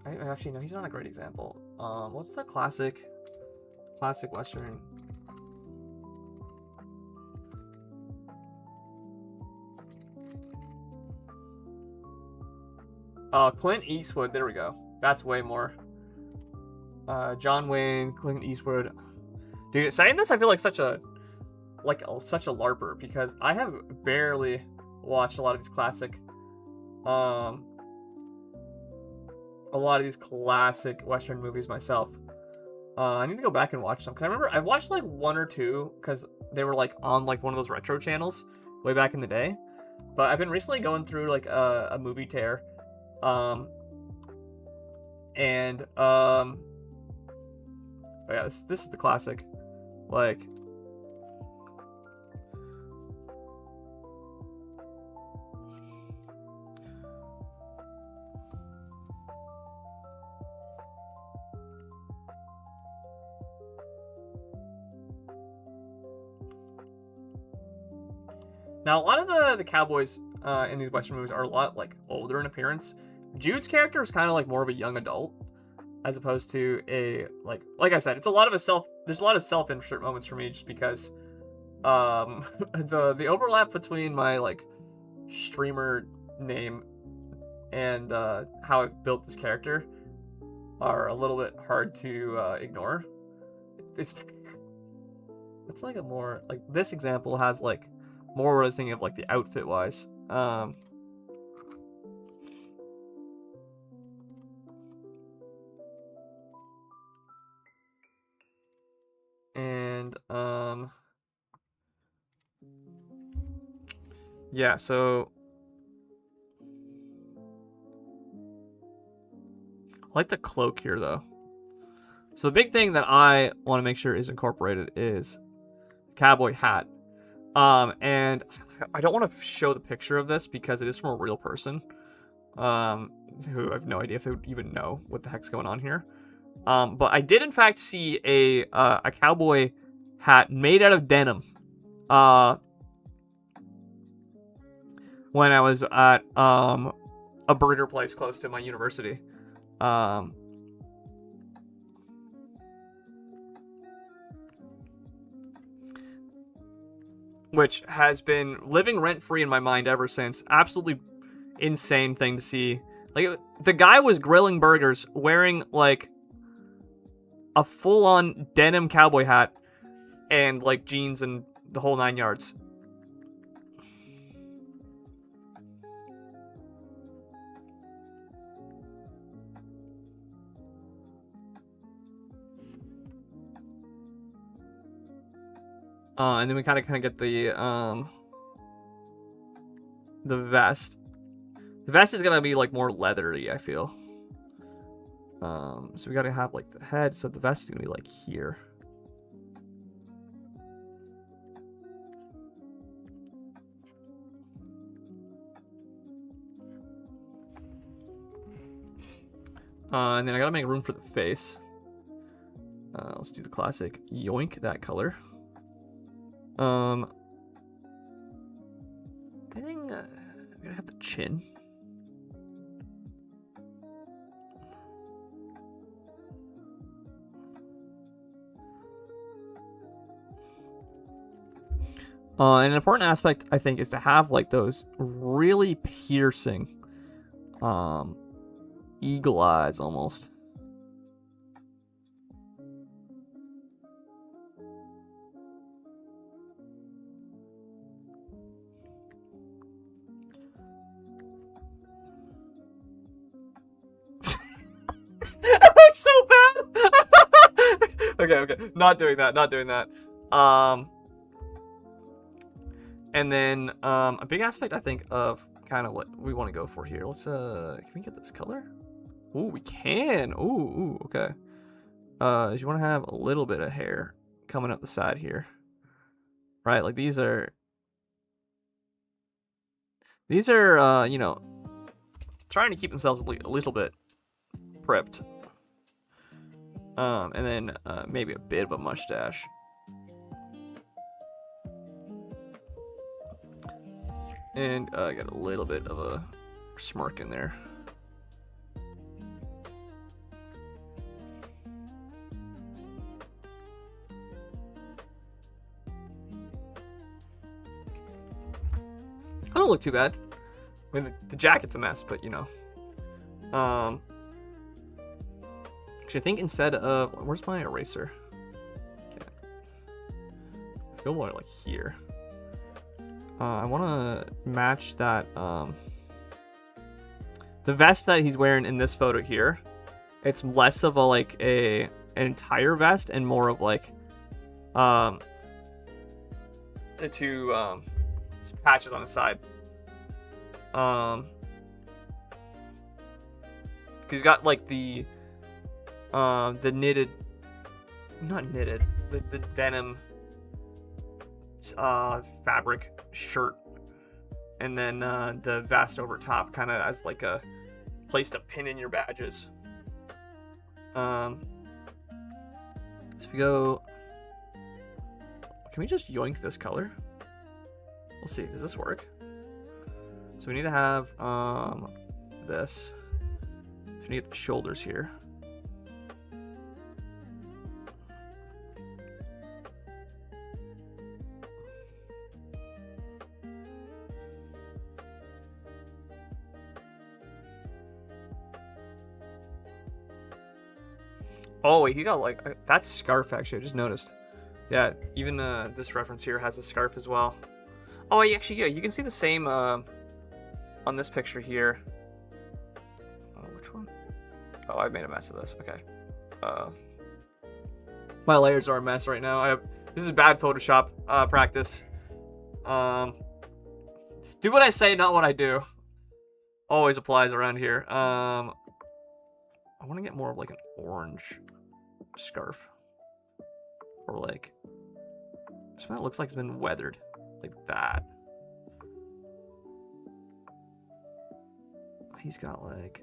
Actually, no, he's not a great example. What's the classic Western? Clint Eastwood. There we go. That's way more. John Wayne, Clint Eastwood. Dude, saying this, I feel like such a LARPer, because I have barely watched a lot of these classic Western movies myself. I need to go back and watch them, because I remember I watched like one or two because they were like on like one of those retro channels way back in the day. But I've been recently going through like a movie tear, oh yeah, this is the classic, like, Now, a lot of the cowboys in these Western movies are a lot like older in appearance. Jude's character is kind of like more of a young adult, as opposed to a like I said, it's a lot of there's a lot of self-insert moments for me just because the overlap between my like streamer name and how I've built this character are a little bit hard to ignore. It's like a more like this example has like more what I was thinking of like the outfit wise. Yeah, so I like the cloak here though. So the big thing that I want to make sure is incorporated is cowboy hat. And I don't want to show the picture of this because it is from a real person. Who I have no idea if they would even know what the heck's going on here. But I did in fact see a cowboy hat made out of denim. When I was at a burger place close to my university. Which has been living rent-free in my mind ever since. Absolutely insane thing to see. Like, the guy was grilling burgers wearing, like, a full-on denim cowboy hat and, like, jeans and the whole 9 yards. And then we kind of get the vest. The vest is gonna be like more leathery, I feel. So we gotta have like the head, so the vest is gonna be like here. And then I gotta make room for the face. Let's do the classic yoink that color. I think I'm gonna have the chin. And an important aspect, I think, is to have like those really piercing, eagle eyes almost. That's so bad. Okay. Not doing that. And then a big aspect I think of kind of what we want to go for here. Let's can we get this color? Ooh, we can. Ooh, okay. You want to have a little bit of hair coming up the side here. Right? Like these are you know, trying to keep themselves a little bit prepped. And then maybe a bit of a mustache. And I got a little bit of a smirk in there. I don't look too bad. I mean, the jacket's a mess, but you know. Actually, I think instead of... Where's my eraser? Okay. I feel more like here. I want to match that, the vest that he's wearing in this photo here. It's less of a, like, an entire vest and more of, like, the two, patches on the side. He's got, like, the knitted... Not knitted. The denim... fabric shirt, and then the vest over top kind of as like a place to pin in your badges. So if we go, can we just yoink this color We'll see. Does this work? So we need to have this. We need the shoulders here. Oh wait, he got like that scarf actually. I just noticed. Yeah, even this reference here has a scarf as well. Oh, actually, yeah, you can see the same on this picture here. Oh, which one? Oh, I made a mess of this. Okay. My layers are a mess right now. This is bad Photoshop practice. Do what I say, not what I do. Always applies around here. I want to get more of like an orange scarf, or like something that looks like it's been weathered, like that. He's got like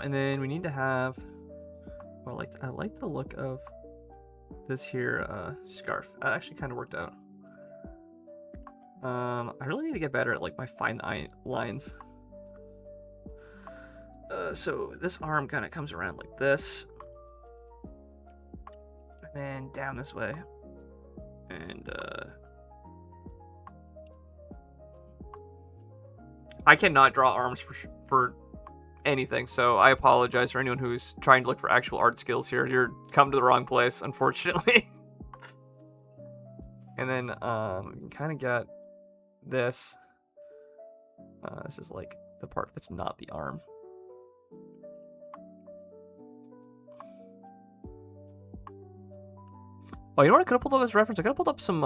and then we need to have, well, I like the look of this here scarf. That actually kind of worked out. I really need to get better at like my fine lines. So this arm kind of comes around like this, and then down this way, and I cannot draw arms for anything, so I apologize for anyone who's trying to look for actual art skills here. You're come to the wrong place, unfortunately. And then you can kind of get this. This is like the part that's not the arm. Oh, you know what I could have pulled up this reference? I could have pulled up some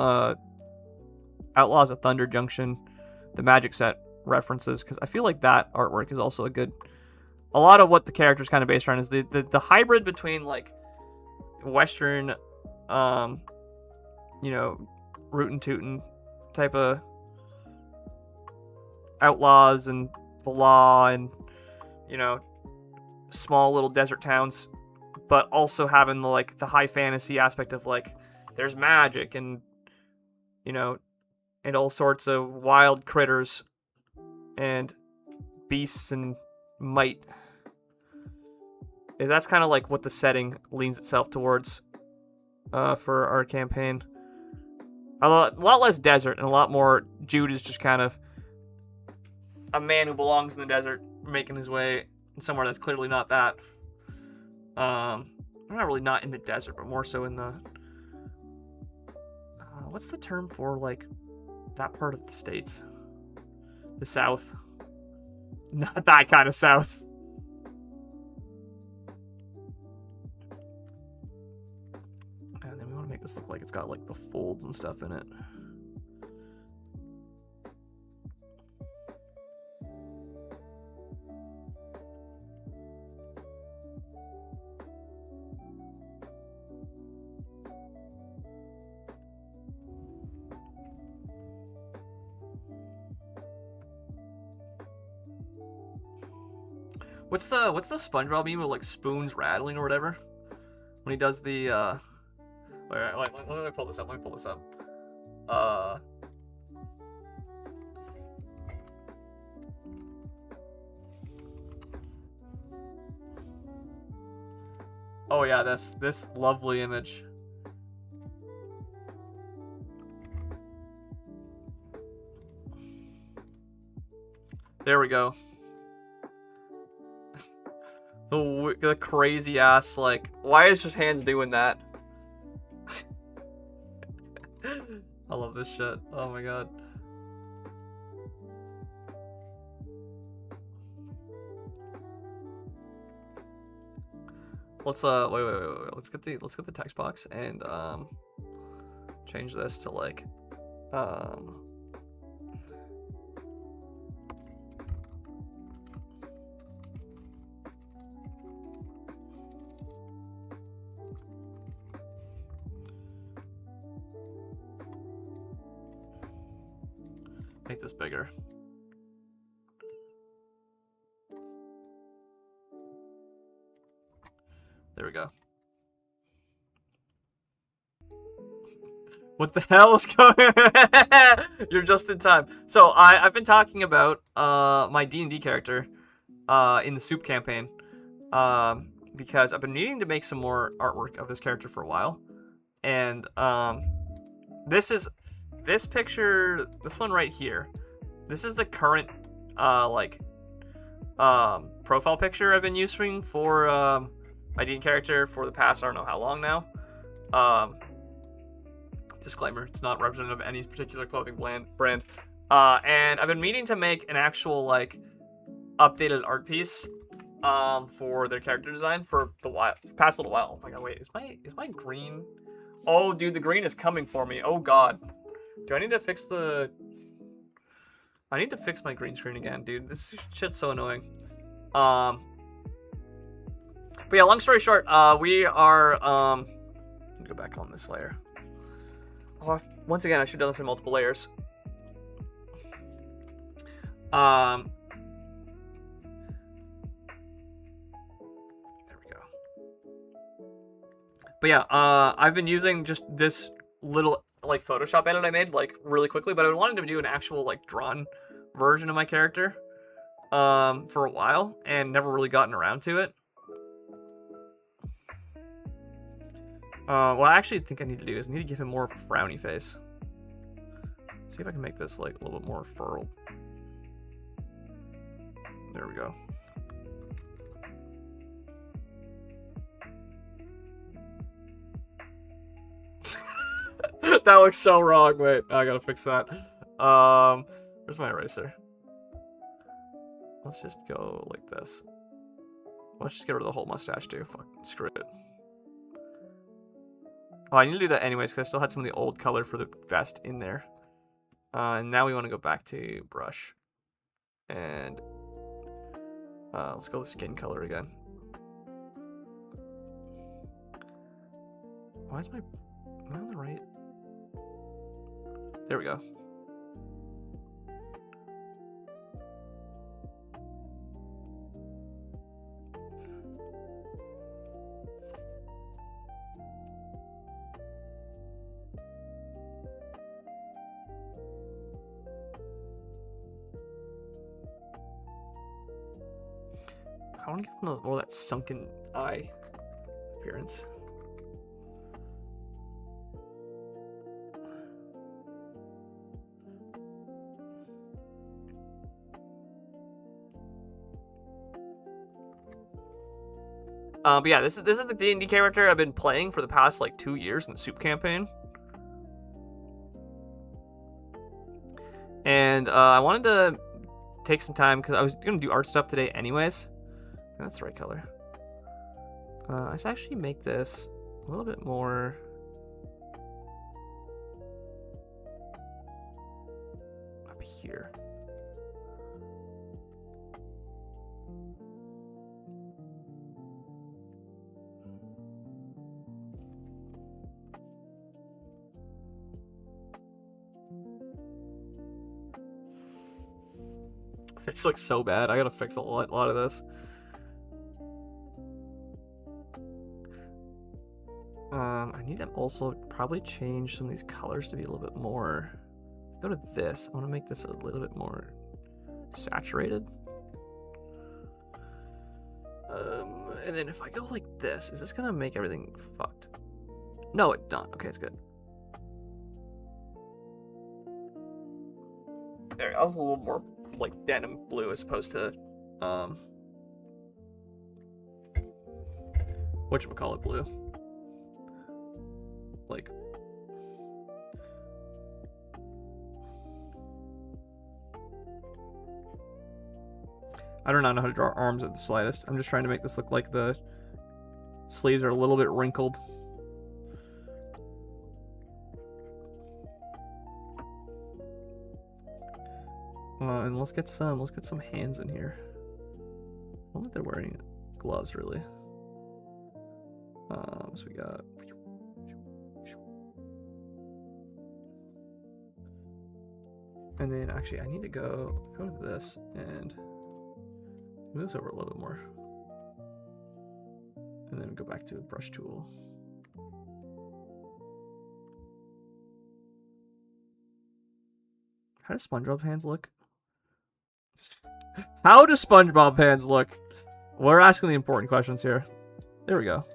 Outlaws of Thunder Junction, the Magic Set references, because I feel like that artwork is also a lot of what the character is kind of based around is the hybrid between like Western, you know, rootin' tootin' type of outlaws and the law and, you know, small little desert towns, but also having the high fantasy aspect of like there's magic and, you know, and all sorts of wild critters and beasts and might. That's kind of like what the setting leans itself towards for our campaign. A lot less desert and a lot more Jude is just kind of a man who belongs in the desert making his way somewhere that's clearly not that. Not really not in the desert, but more so in the what's the term for like that part of the States? The South. Not that kind of South. And then we want to make this look like it's got like the folds and stuff in it. What's the SpongeBob meme with like spoons rattling or whatever? When he does the wait, let me pull this up. Oh yeah, this lovely image. There we go. The crazy ass, like, why is his hands doing that? I love this shit. Oh my god. Let's wait. Let's get the text box and change this to like, make this bigger. There we go. What the hell is going on? You're just in time. So I've been talking about my D&D character in the soup campaign because I've been needing to make some more artwork of this character for a while. And this picture, this one right here, this is the current profile picture I've been using for my D&D character for the past I don't know how long now. Disclaimer, it's not representative of any particular clothing brand. And I've been meaning to make an actual like updated art piece for their character design for the past little while. Oh my god, wait, is my green? Oh dude, the green is coming for me. Oh god. Do I need to fix I need to fix my green screen again, dude. This shit's so annoying. But yeah, long story short, we are let me go back on this layer. Oh, once again, I should have done this in multiple layers. There we go. But yeah, I've been using just this little like Photoshop edit I made like really quickly, but I wanted to do an actual like drawn version of my character for a while and never really gotten around to it. What I actually think I need to do is I need to give him more of a frowny face. See if I can make this like a little bit more furrowed. There we go. That looks so wrong. Wait, I gotta fix that. Where's my eraser? Let's just go like this. Let's just get rid of the whole mustache too. Fuck, screw it. Oh, I need to do that anyways because I still had some of the old color for the vest in there. And now we want to go back to brush. And let's go with skin color again. Why is am I on the right? There we go. I want to give them more of that sunken eye appearance. But yeah, this is the D&D character I've been playing for the past like 2 years in the soup campaign. And I wanted to take some time because I was gonna do art stuff today anyways. That's the right color. I should actually make this a little bit more up here. This looks so bad. I gotta fix a lot of this. I need to also probably change some of these colors to be a little bit more. Go to this. I want to make this a little bit more saturated. And then if I go like this, is this gonna make everything fucked? No, it don't. Okay, it's good. There, I was a little more like denim blue as opposed to whatchamacallit blue. Like I do not know how to draw arms at the slightest. I'm just trying to make this look like the sleeves are a little bit wrinkled. And let's get some hands in here. I don't think they're wearing gloves really. So we got. And then actually I need to go to this and move this over a little bit more. And then go back to a brush tool. How does SpongeBob hands look? How do SpongeBob hands look? We're asking the important questions here. There we go.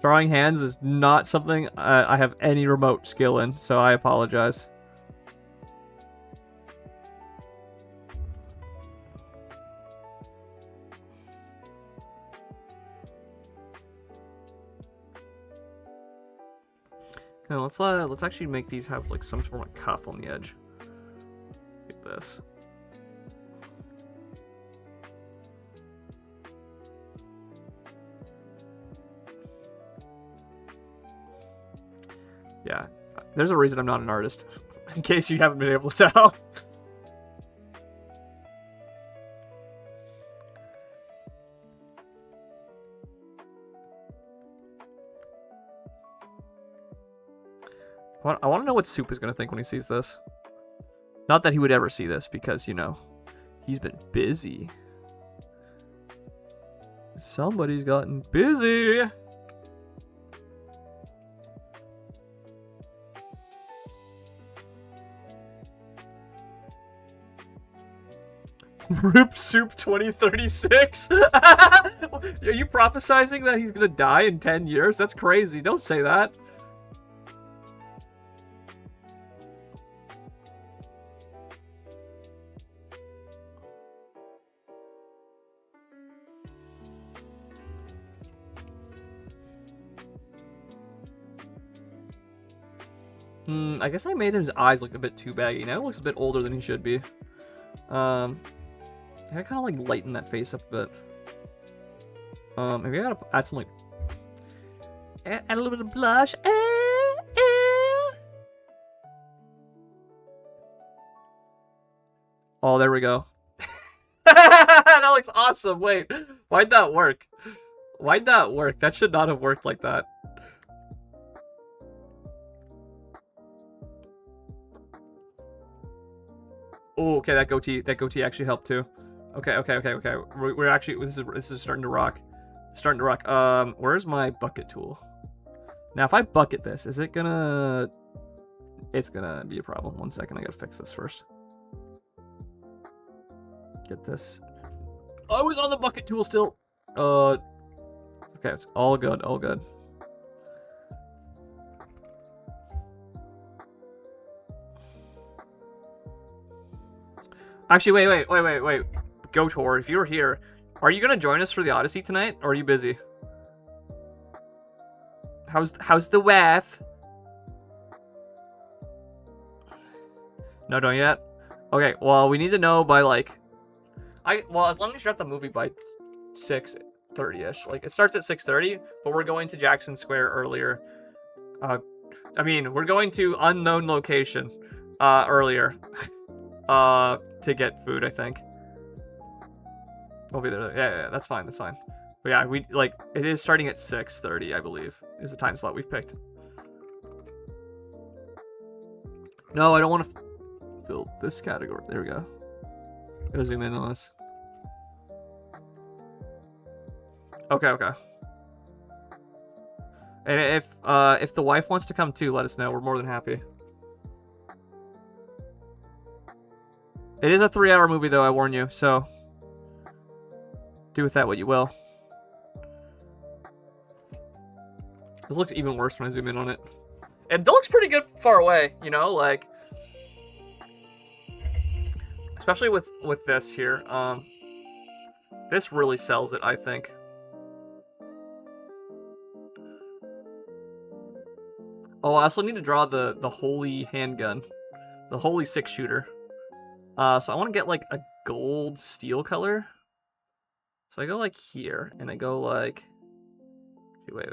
Drawing hands is not something I have any remote skill in, so I apologize. Now let's actually make these have like some sort of cuff on the edge, like this. Yeah, there's a reason I'm not an artist, in case you haven't been able to tell. I want to know what Soup is going to think when he sees this. Not that he would ever see this, because, you know, he's been busy. Somebody's gotten busy! Rip Soup 2036? Are you prophesizing that he's gonna die in 10 years? That's crazy. Don't say that. I guess I made his eyes look a bit too baggy. Now he looks a bit older than he should be. I kind of like lighten that face up a bit. Maybe I gotta add some like, add a little bit of blush. Oh, there we go. That looks awesome. Wait, why'd that work? Why'd that work? That should not have worked like that. Oh, okay, that goatee actually helped too. Okay. We're actually, this is starting to rock. Starting to rock. Where's my bucket tool? Now, if I bucket this, is it gonna... It's gonna be a problem. 1 second, I gotta fix this first. Get this. I was on the bucket tool still. Okay, it's all good, all good. Actually, wait. Gotor, if you're here, are you gonna join us for the Odyssey tonight, or are you busy? How's the wife? No, don't yet. Okay, well, we need to know by like, well, as long as you're at the movie by 6:30ish. Like, it starts at 6:30, but we're going to Jackson Square earlier. I mean, we're going to unknown location earlier. To get food, I think. We'll be there. Yeah, that's fine, that's fine. But yeah, it is starting at 6:30, I believe, is the time slot we've picked. No, I don't want to fill this category. There we go. Gotta zoom in on this. Okay. And if the wife wants to come too, let us know. We're more than happy. It is a 3-hour movie, though, I warn you, so do with that what you will. This looks even worse when I zoom in on it. It looks pretty good far away, you know, like, especially with this here. This really sells it, I think. Oh, I also need to draw the holy handgun. The holy 6-shooter. So I want to get like a gold steel color. So I go like here, and I go like... Wait.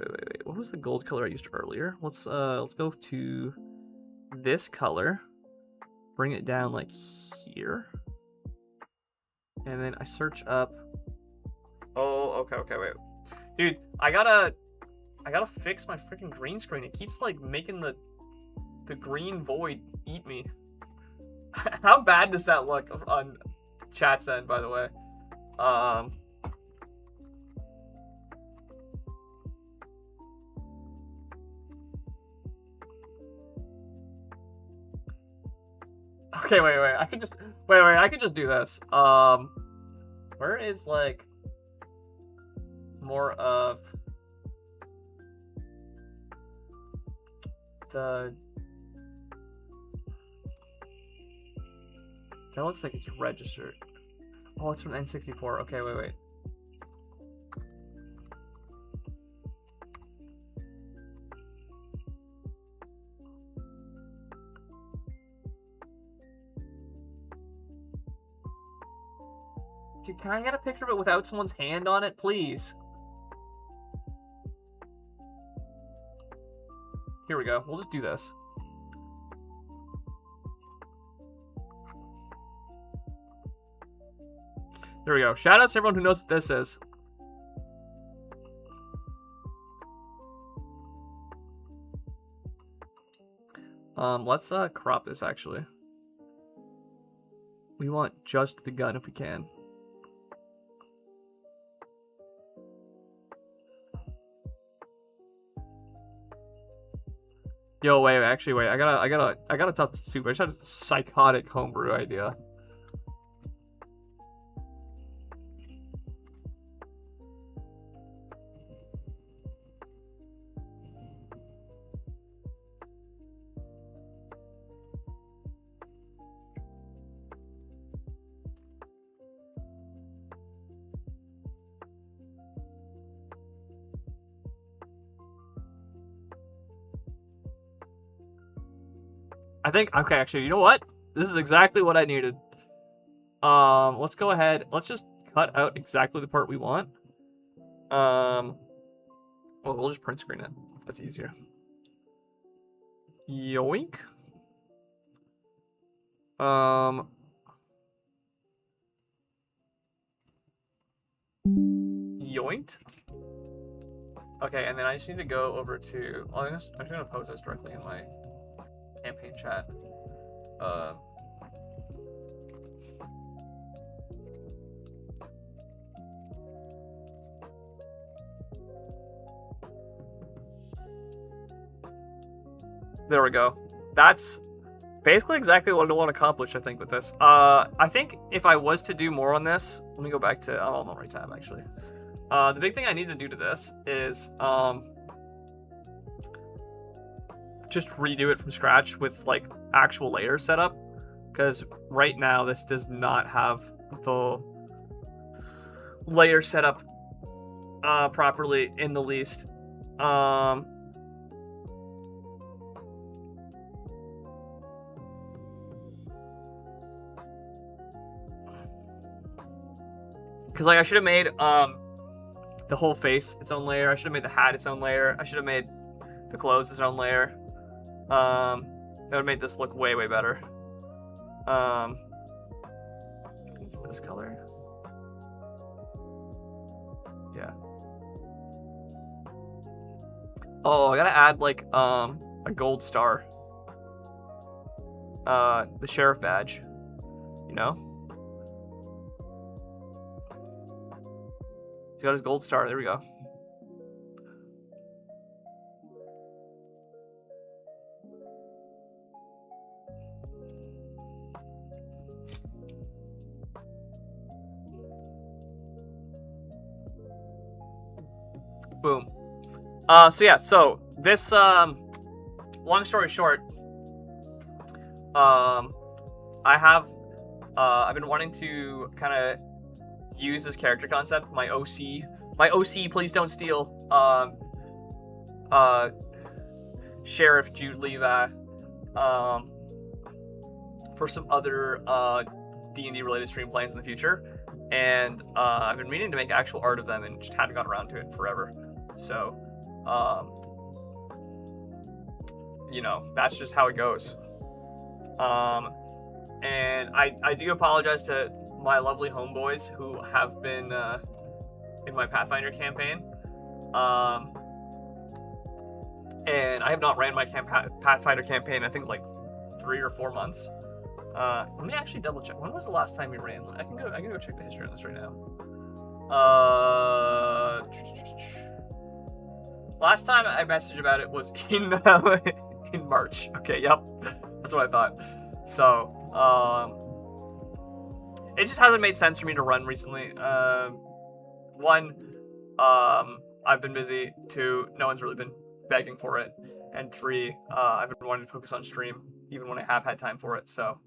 What was the gold color I used earlier? Let's go to this color. Bring it down like here. And then I search up... Oh, okay, wait. Dude, I gotta fix my freaking green screen. It keeps like making the green void eat me. How bad does that look on chat's end, by the way? Okay, wait. I could just do this. Where is like more of the... That looks like it's registered. Oh, it's from N64. Okay, wait. Dude, can I get a picture of it without someone's hand on it, please? Here we go. We'll just do this. There we go. Shout out to everyone who knows what this is. Let's crop this actually. We want just the gun if we can. Yo, wait. Actually, wait. I gotta talk to Super. I just had a psychotic homebrew idea. I think, okay, actually, you know what? This is exactly what I needed. Let's go ahead. Let's just cut out exactly the part we want. Well, we'll just print screen it. That's easier. Yoink. Yoinked. Okay, and then I just need to go over to... Well, I'm just going to post this directly in my campaign chat. There we go. That's basically exactly what I want to accomplish, I think, with this. I think if I was to do more on this... Let me go back to... I'm on the right tab, actually. The big thing I need to do to this is... just redo it from scratch with like actual layers set up, because right now this does not have the layer set up properly in the least. Because like I should have made the whole face its own layer. I should have made the hat its own layer. I should have made the clothes its own layer. That would have made this look way, way better. It's this color. Yeah. Oh, I gotta add like a gold star. The sheriff badge. You know? He's got his gold star. There we go. Boom. So yeah, so this, long story short, I've been wanting to kind of use this character concept, my OC, please don't steal, Sheriff Jude Leva, for some other D&D related stream plans in the future, and I've been meaning to make actual art of them and just haven't gotten around to it forever. So, you know, that's just how it goes. And I do apologize to my lovely homeboys who have been in my Pathfinder campaign. And I have not ran my Pathfinder campaign, I think, like 3 or 4 months. Let me actually double check. When was the last time we ran? I can go check the history on this right now. Last time I messaged about it was in in March. Okay, yep, that's what I thought. So it just hasn't made sense for me to run recently. One, I've been busy. 2, no one's really been begging for it, and 3, I've been wanting to focus on stream even when I have had time for it. So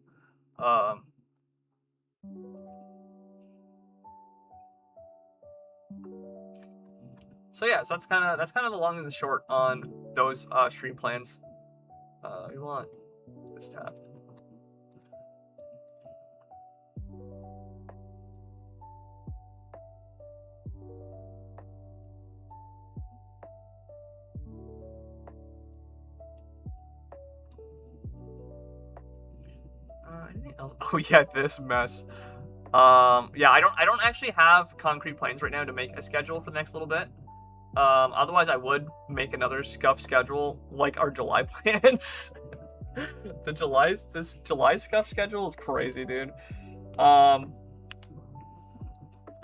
yeah, so that's kind of the long and the short on those stream plans. We want this tab. Anything else? Oh yeah, this mess. Yeah, I don't actually have concrete plans right now to make a schedule for the next little bit. Otherwise I would make another scuff schedule like our July plans. This July scuff schedule is crazy, dude. But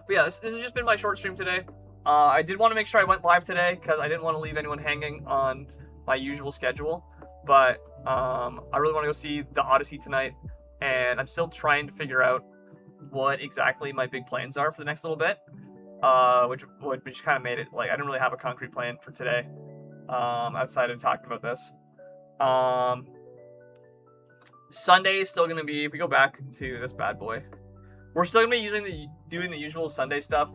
yeah, this has just been my short stream today. I did want to make sure I went live today because I didn't want to leave anyone hanging on my usual schedule. But I really want to go see the Odyssey tonight, and I'm still trying to figure out what exactly my big plans are for the next little bit. Which kind of made it like I didn't really have a concrete plan for today, outside of talking about this. Sunday is still gonna be, if we go back to this bad boy, we're still gonna be doing the usual Sunday stuff.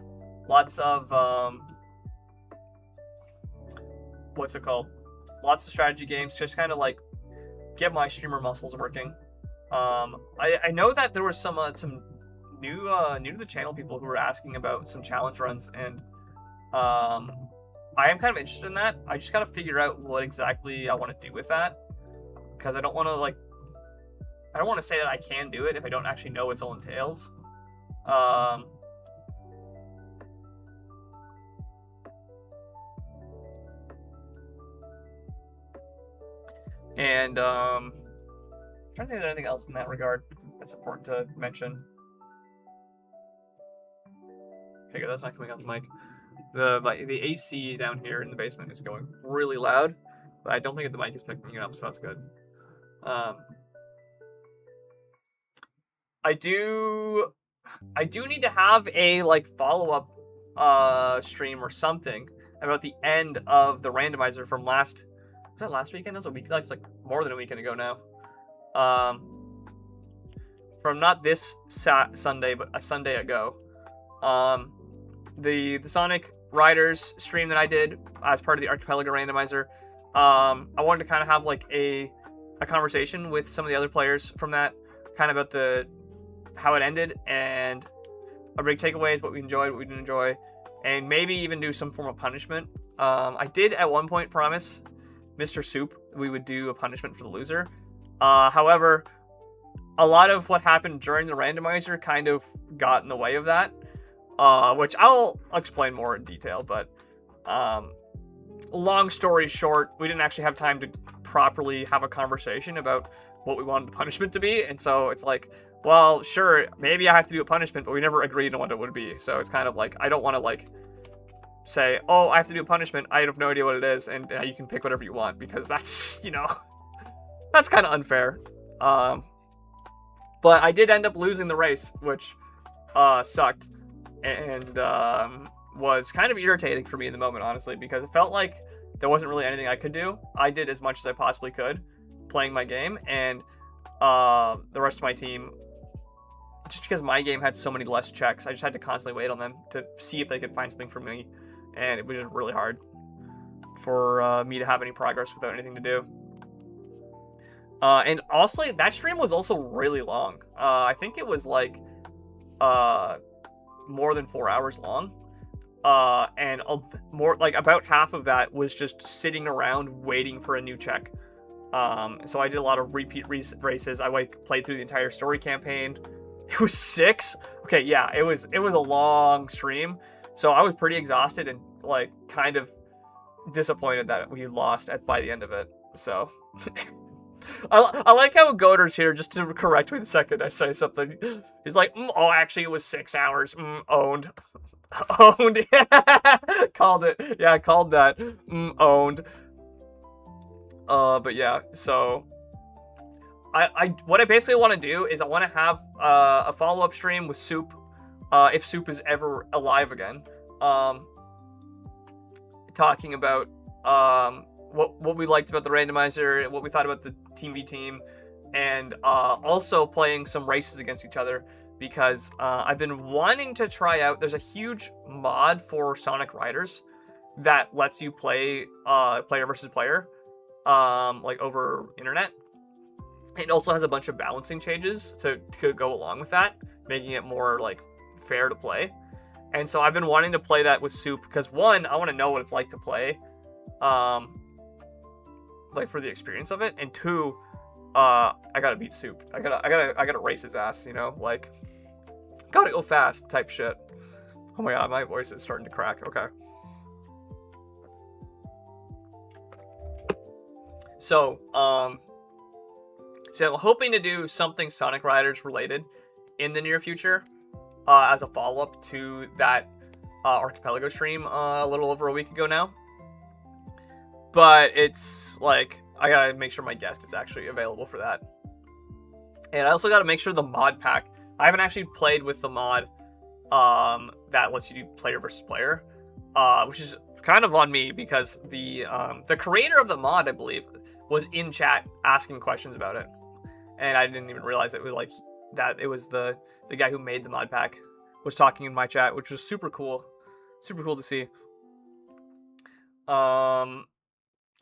Lots of what's it called? Lots of strategy games, just kind of like get my streamer muscles working. I know that there was some new to the channel people who were asking about some challenge runs, and I am kind of interested in that. I just gotta figure out what exactly I want to do with that, because I don't want to say that I can do it if I don't actually know what it all entails. And I'm trying to think of anything else in that regard that's important to mention. Okay, good, that's not coming out the mic. The AC down here in the basement is going really loud, but I don't think the mic is picking it up, so that's good. I do need to have a like follow-up stream or something about the end of the randomizer from last weekend? That was a week, like more than a weekend ago now. From not this Sunday, but a Sunday ago. The Sonic Riders stream that I did as part of the Archipelago randomizer. I wanted to kind of have like a conversation with some of the other players from that, kind of about how it ended and our big takeaways, what we enjoyed, what we didn't enjoy, and maybe even do some form of punishment. I did at one point promise Mr. Soup we would do a punishment for the loser. However, a lot of what happened during the randomizer kind of got in the way of that, which I'll explain more in detail, but long story short, we didn't actually have time to properly have a conversation about what we wanted the punishment to be, and so it's like, well, sure, maybe I have to do a punishment, but we never agreed on what it would be, so it's kind of like, I don't want to like say, oh, I have to do a punishment, I have no idea what it is, and you can pick whatever you want, because that's, you know, that's kind of unfair. But I did end up losing the race, which sucked, and was kind of irritating for me in the moment, honestly, because it felt like there wasn't really anything I could do. I did as much as I possibly could playing my game, and the rest of my team, just because my game had so many less checks, I just had to constantly wait on them to see if they could find something for me, and it was just really hard for me to have any progress without anything to do. And also, that stream was also really long. I think it was like more than 4 hours long. And more like about half of that was just sitting around waiting for a new check. So I did a lot of repeat races. I like played through the entire story campaign. It was 6. Okay, yeah, it was a long stream. So I was pretty exhausted and like kind of disappointed that we lost by the end of it. So I like how Goder's here just to correct me the second I say something. He's like, oh, actually it was 6 hours. Owned. Owned. Called it. Yeah, I called that. Owned. But yeah, so what I basically want to do is I want to have a follow-up stream with Soup, if Soup is ever alive again, talking about what we liked about the randomizer, what we thought about the Team v Team, and also playing some races against each other, because I've been wanting to try out, there's a huge mod for Sonic Riders that lets you play player versus player, like over internet. It also has a bunch of balancing changes to go along with that, making it more like fair to play. And so I've been wanting to play that with Soup because, one, I want to know what it's like to play, like for the experience of it, and two, I gotta beat Soup. I gotta race his ass, you know, like gotta go fast type shit. Oh my god, my voice is starting to crack. Okay. So, so I'm hoping to do something Sonic Riders related in the near future, as a follow-up to that Archipelago stream a little over a week ago now. But it's like, I gotta make sure my guest is actually available for that. And I also gotta make sure the mod pack, I haven't actually played with the mod that lets you do player versus player, which is kind of on me because the creator of the mod, I believe, was in chat asking questions about it, and I didn't even realize it was like that. It was the guy who made the mod pack was talking in my chat, which was super cool to see.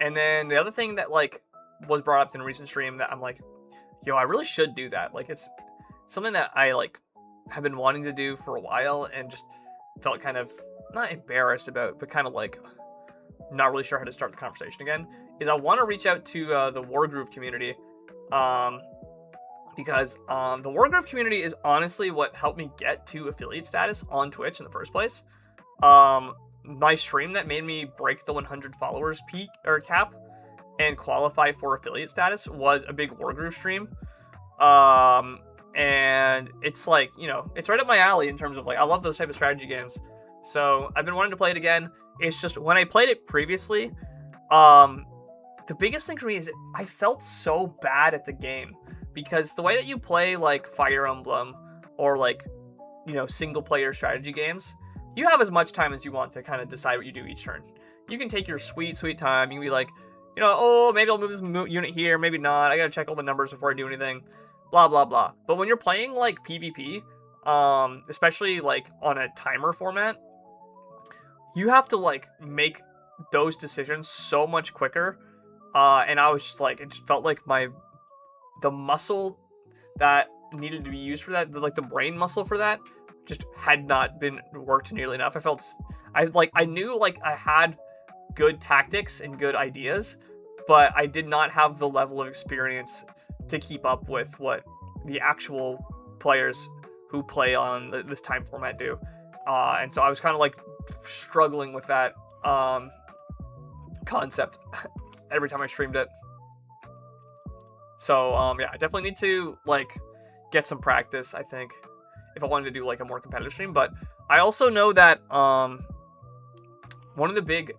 And then the other thing that like was brought up in a recent stream that I'm like, yo, I really should do that. Like, it's something that I like have been wanting to do for a while and just felt kind of not embarrassed about, but kind of like not really sure how to start the conversation again, is I want to reach out to the Wargroove community, because the Wargroove community is honestly what helped me get to affiliate status on Twitch in the first place. My stream that made me break the 100 followers peak or cap and qualify for affiliate status was a big Wargroove stream. And it's like, you know, it's right up my alley in terms of like, I love those type of strategy games. So I've been wanting to play it again. It's just when I played it previously, the biggest thing for me is I felt so bad at the game, because the way that you play like Fire Emblem or like, you know, single player strategy games, you have as much time as you want to kind of decide what you do each turn. You can take your sweet time. You can be like, you know, oh, maybe I'll move this unit here, maybe not. I gotta check all the numbers before I do anything, blah, blah, blah. But when you're playing like PvP, especially like on a timer format, you have to like make those decisions so much quicker. And I was just like, it just felt like the muscle that needed to be used for that, like the brain muscle for that, just had not been worked nearly enough. I knew like I had good tactics and good ideas, but I did not have the level of experience to keep up with what the actual players who play on this time format do. And so I was kind of like struggling with that concept every time I streamed it. So yeah, I definitely need to like get some practice, I think, if I wanted to do like a more competitive stream. But I also know that one of the big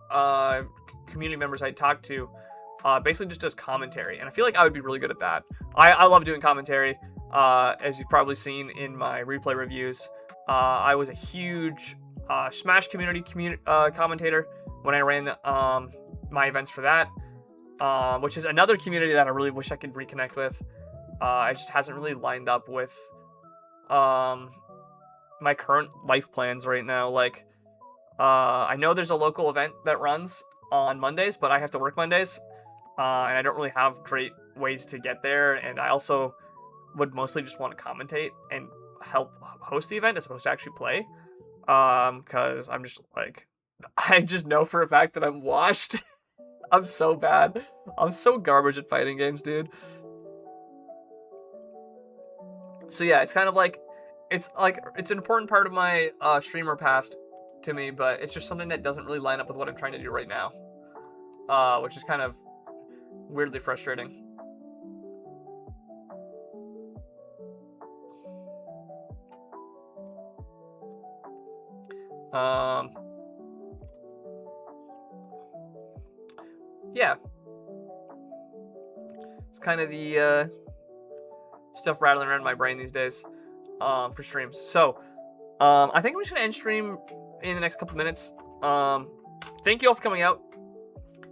community members I talked to basically just does commentary, and I feel like I would be really good at that. I love doing commentary, as you've probably seen in my replay reviews. I was a huge Smash community commentator when I ran my events for that, which is another community that I really wish I could reconnect with. It just hasn't really lined up with my current life plans right now. Like, I know there's a local event that runs on Mondays, but I have to work Mondays, and I don't really have great ways to get there, and I also would mostly just want to commentate and help host the event as opposed to actually play, because I'm just like, I just know for a fact that I'm washed. I'm so bad. I'm so garbage at fighting games, dude. So yeah, it's kind of like, it's an important part of my streamer past to me, but it's just something that doesn't really line up with what I'm trying to do right now, which is kind of weirdly frustrating. Yeah, it's kind of the stuff rattling around my brain these days for streams. So I think I'm just gonna end stream in the next couple minutes. Thank you all for coming out.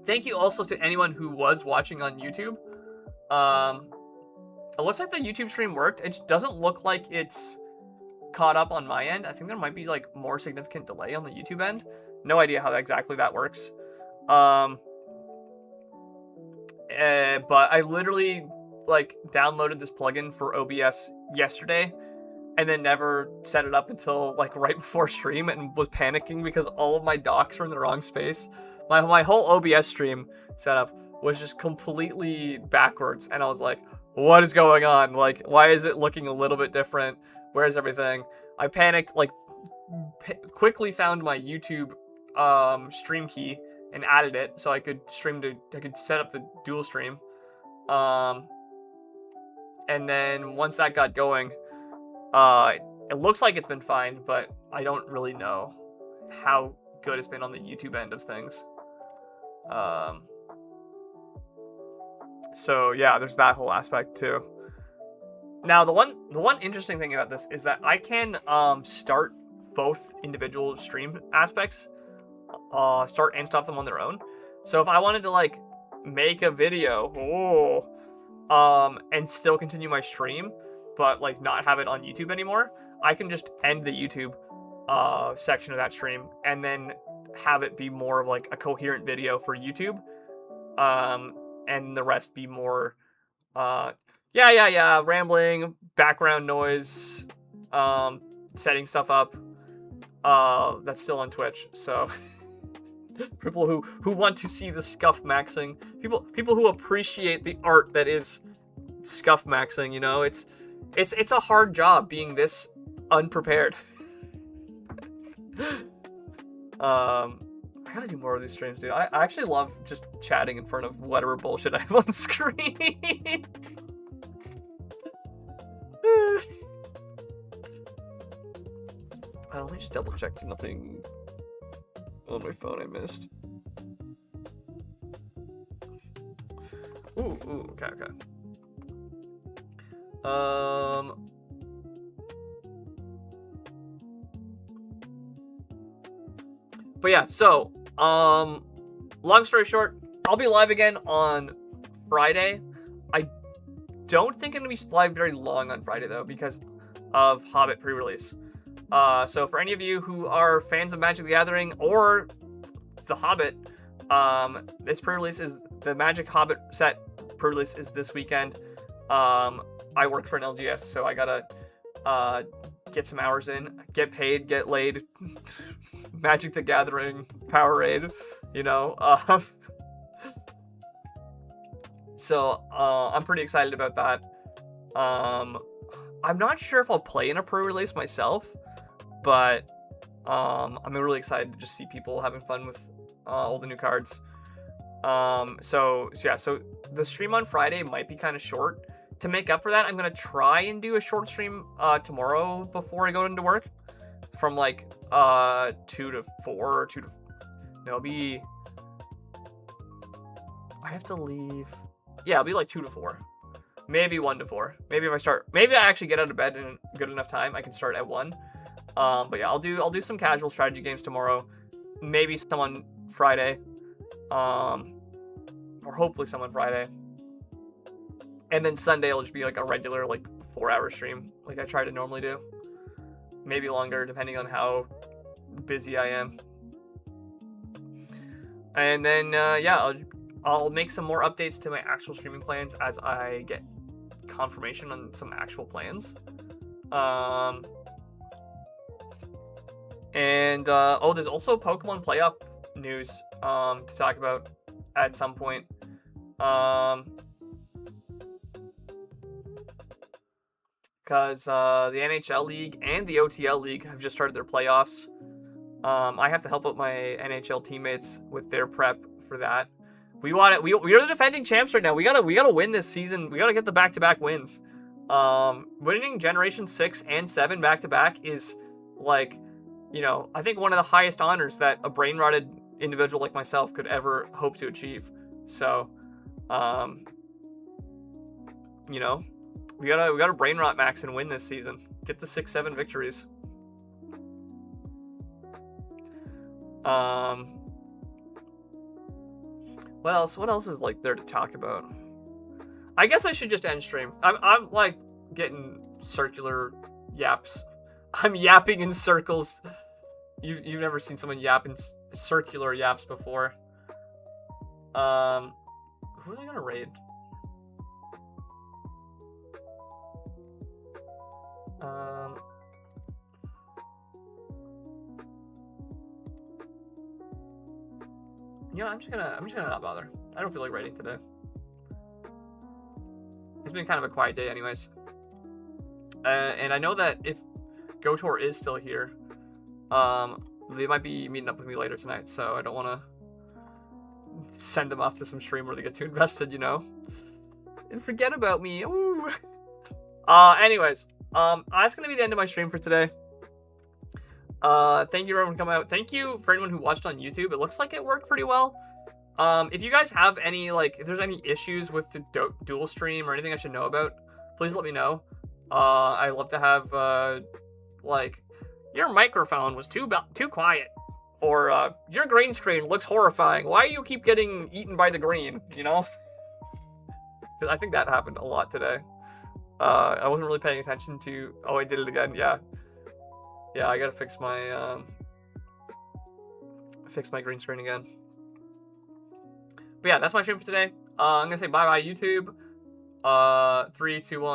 Thank you also to anyone who was watching on YouTube. It looks like the YouTube stream worked. It doesn't look like it's caught up on my end. I think there might be like more significant delay on the YouTube end. No idea how exactly that works. But I literally like downloaded this plugin for OBS yesterday and then never set it up until like right before stream, and was panicking because all of my docs were in the wrong space. My whole OBS stream setup was just completely backwards, and I was like, what is going on? Like, why is it looking a little bit different? Where's everything? I panicked, like, quickly found my YouTube stream key and added it so I could set up the dual stream. And then once that got going, it looks like it's been fine, but I don't really know how good it's been on the YouTube end of things. So yeah, there's that whole aspect too. Now, the one interesting thing about this is that I can start both individual stream aspects, start and stop them on their own. So if I wanted to like make a video, and still continue my stream, but like not have it on YouTube anymore, I can just end the YouTube section of that stream and then have it be more of like a coherent video for YouTube, and the rest be more rambling, background noise, setting stuff up. That's still on Twitch, so people who want to see the scuff maxing, people who appreciate the art that is scuff maxing, you know, it's a hard job being this unprepared. I gotta do more of these streams, dude. I actually love just chatting in front of whatever bullshit I have on screen. Let me just double check to nothing on my phone I missed. Ooh, okay. But yeah, so, long story short, I'll be live again on Friday. I don't think I'm gonna be live very long on Friday though, because of Hobbit pre-release. So for any of you who are fans of Magic the Gathering or The Hobbit, this pre-release is the Magic Hobbit set pre-release is this weekend. I work for an LGS, so I gotta get some hours in, get paid, get laid. Magic the Gathering, Powerade, you know. So I'm pretty excited about that. I'm not sure if I'll play in a pre-release myself, but I'm really excited to just see people having fun with all the new cards. So the stream on Friday might be kind of short. To make up for that, I'm gonna try and do a short stream tomorrow before I go into work, from like 2 to 4, or 2 to... No, it'll be... I have to leave... Yeah, it'll be like 2 to 4. Maybe 1 to 4. Maybe if I start... Maybe I actually get out of bed in good enough time, I can start at 1. But yeah, I'll do some casual strategy games tomorrow. Maybe some on Friday. Or hopefully some on Friday. And then Sunday will just be like a regular, like, 4-hour stream, like I try to normally do. Maybe longer, depending on how busy I am. And then, yeah, I'll make some more updates to my actual streaming plans as I get confirmation on some actual plans. And, oh, there's also Pokemon playoff news, to talk about at some point. Because the NHL League and the OTL League have just started their playoffs. I have to help out my NHL teammates with their prep for that. We want it. We are the defending champs right now. We gotta win this season. We gotta get the back-to-back wins. Winning Generation 6 and 7 back-to-back is, like, you know, I think one of the highest honors that a brain-rotted individual like myself could ever hope to achieve. So, you know, we gotta brain rot max and win this season. Get the 6-7 victories. What else is like there to talk about? I guess I should just end stream. I'm like getting circular yaps. I'm yapping in circles. You've never seen someone yap in circular yaps before. Who was I gonna raid? You know, I'm just gonna not bother. I don't feel like raiding today. It's been kind of a quiet day, anyways. And I know that if Gotor is still here, they might be meeting up with me later tonight. So I don't want to send them off to some stream where they get too invested, you know, and forget about me. Ooh. Anyways, that's gonna be the end of my stream for today. Thank you for everyone coming out. Thank you for anyone who watched on YouTube. It looks like it worked pretty well. If you guys have any, like, if there's any issues with the dual stream or anything I should know about, please let me know. I'd love to have, like, your microphone was too quiet, or your green screen looks horrifying. Why do you keep getting eaten by the green? You know, because I think that happened a lot today. I wasn't really paying attention to. Oh, I did it again. Yeah. Yeah, I gotta fix my green screen again. But yeah, that's my stream for today. I'm gonna say bye-bye YouTube. 3, 2, 1.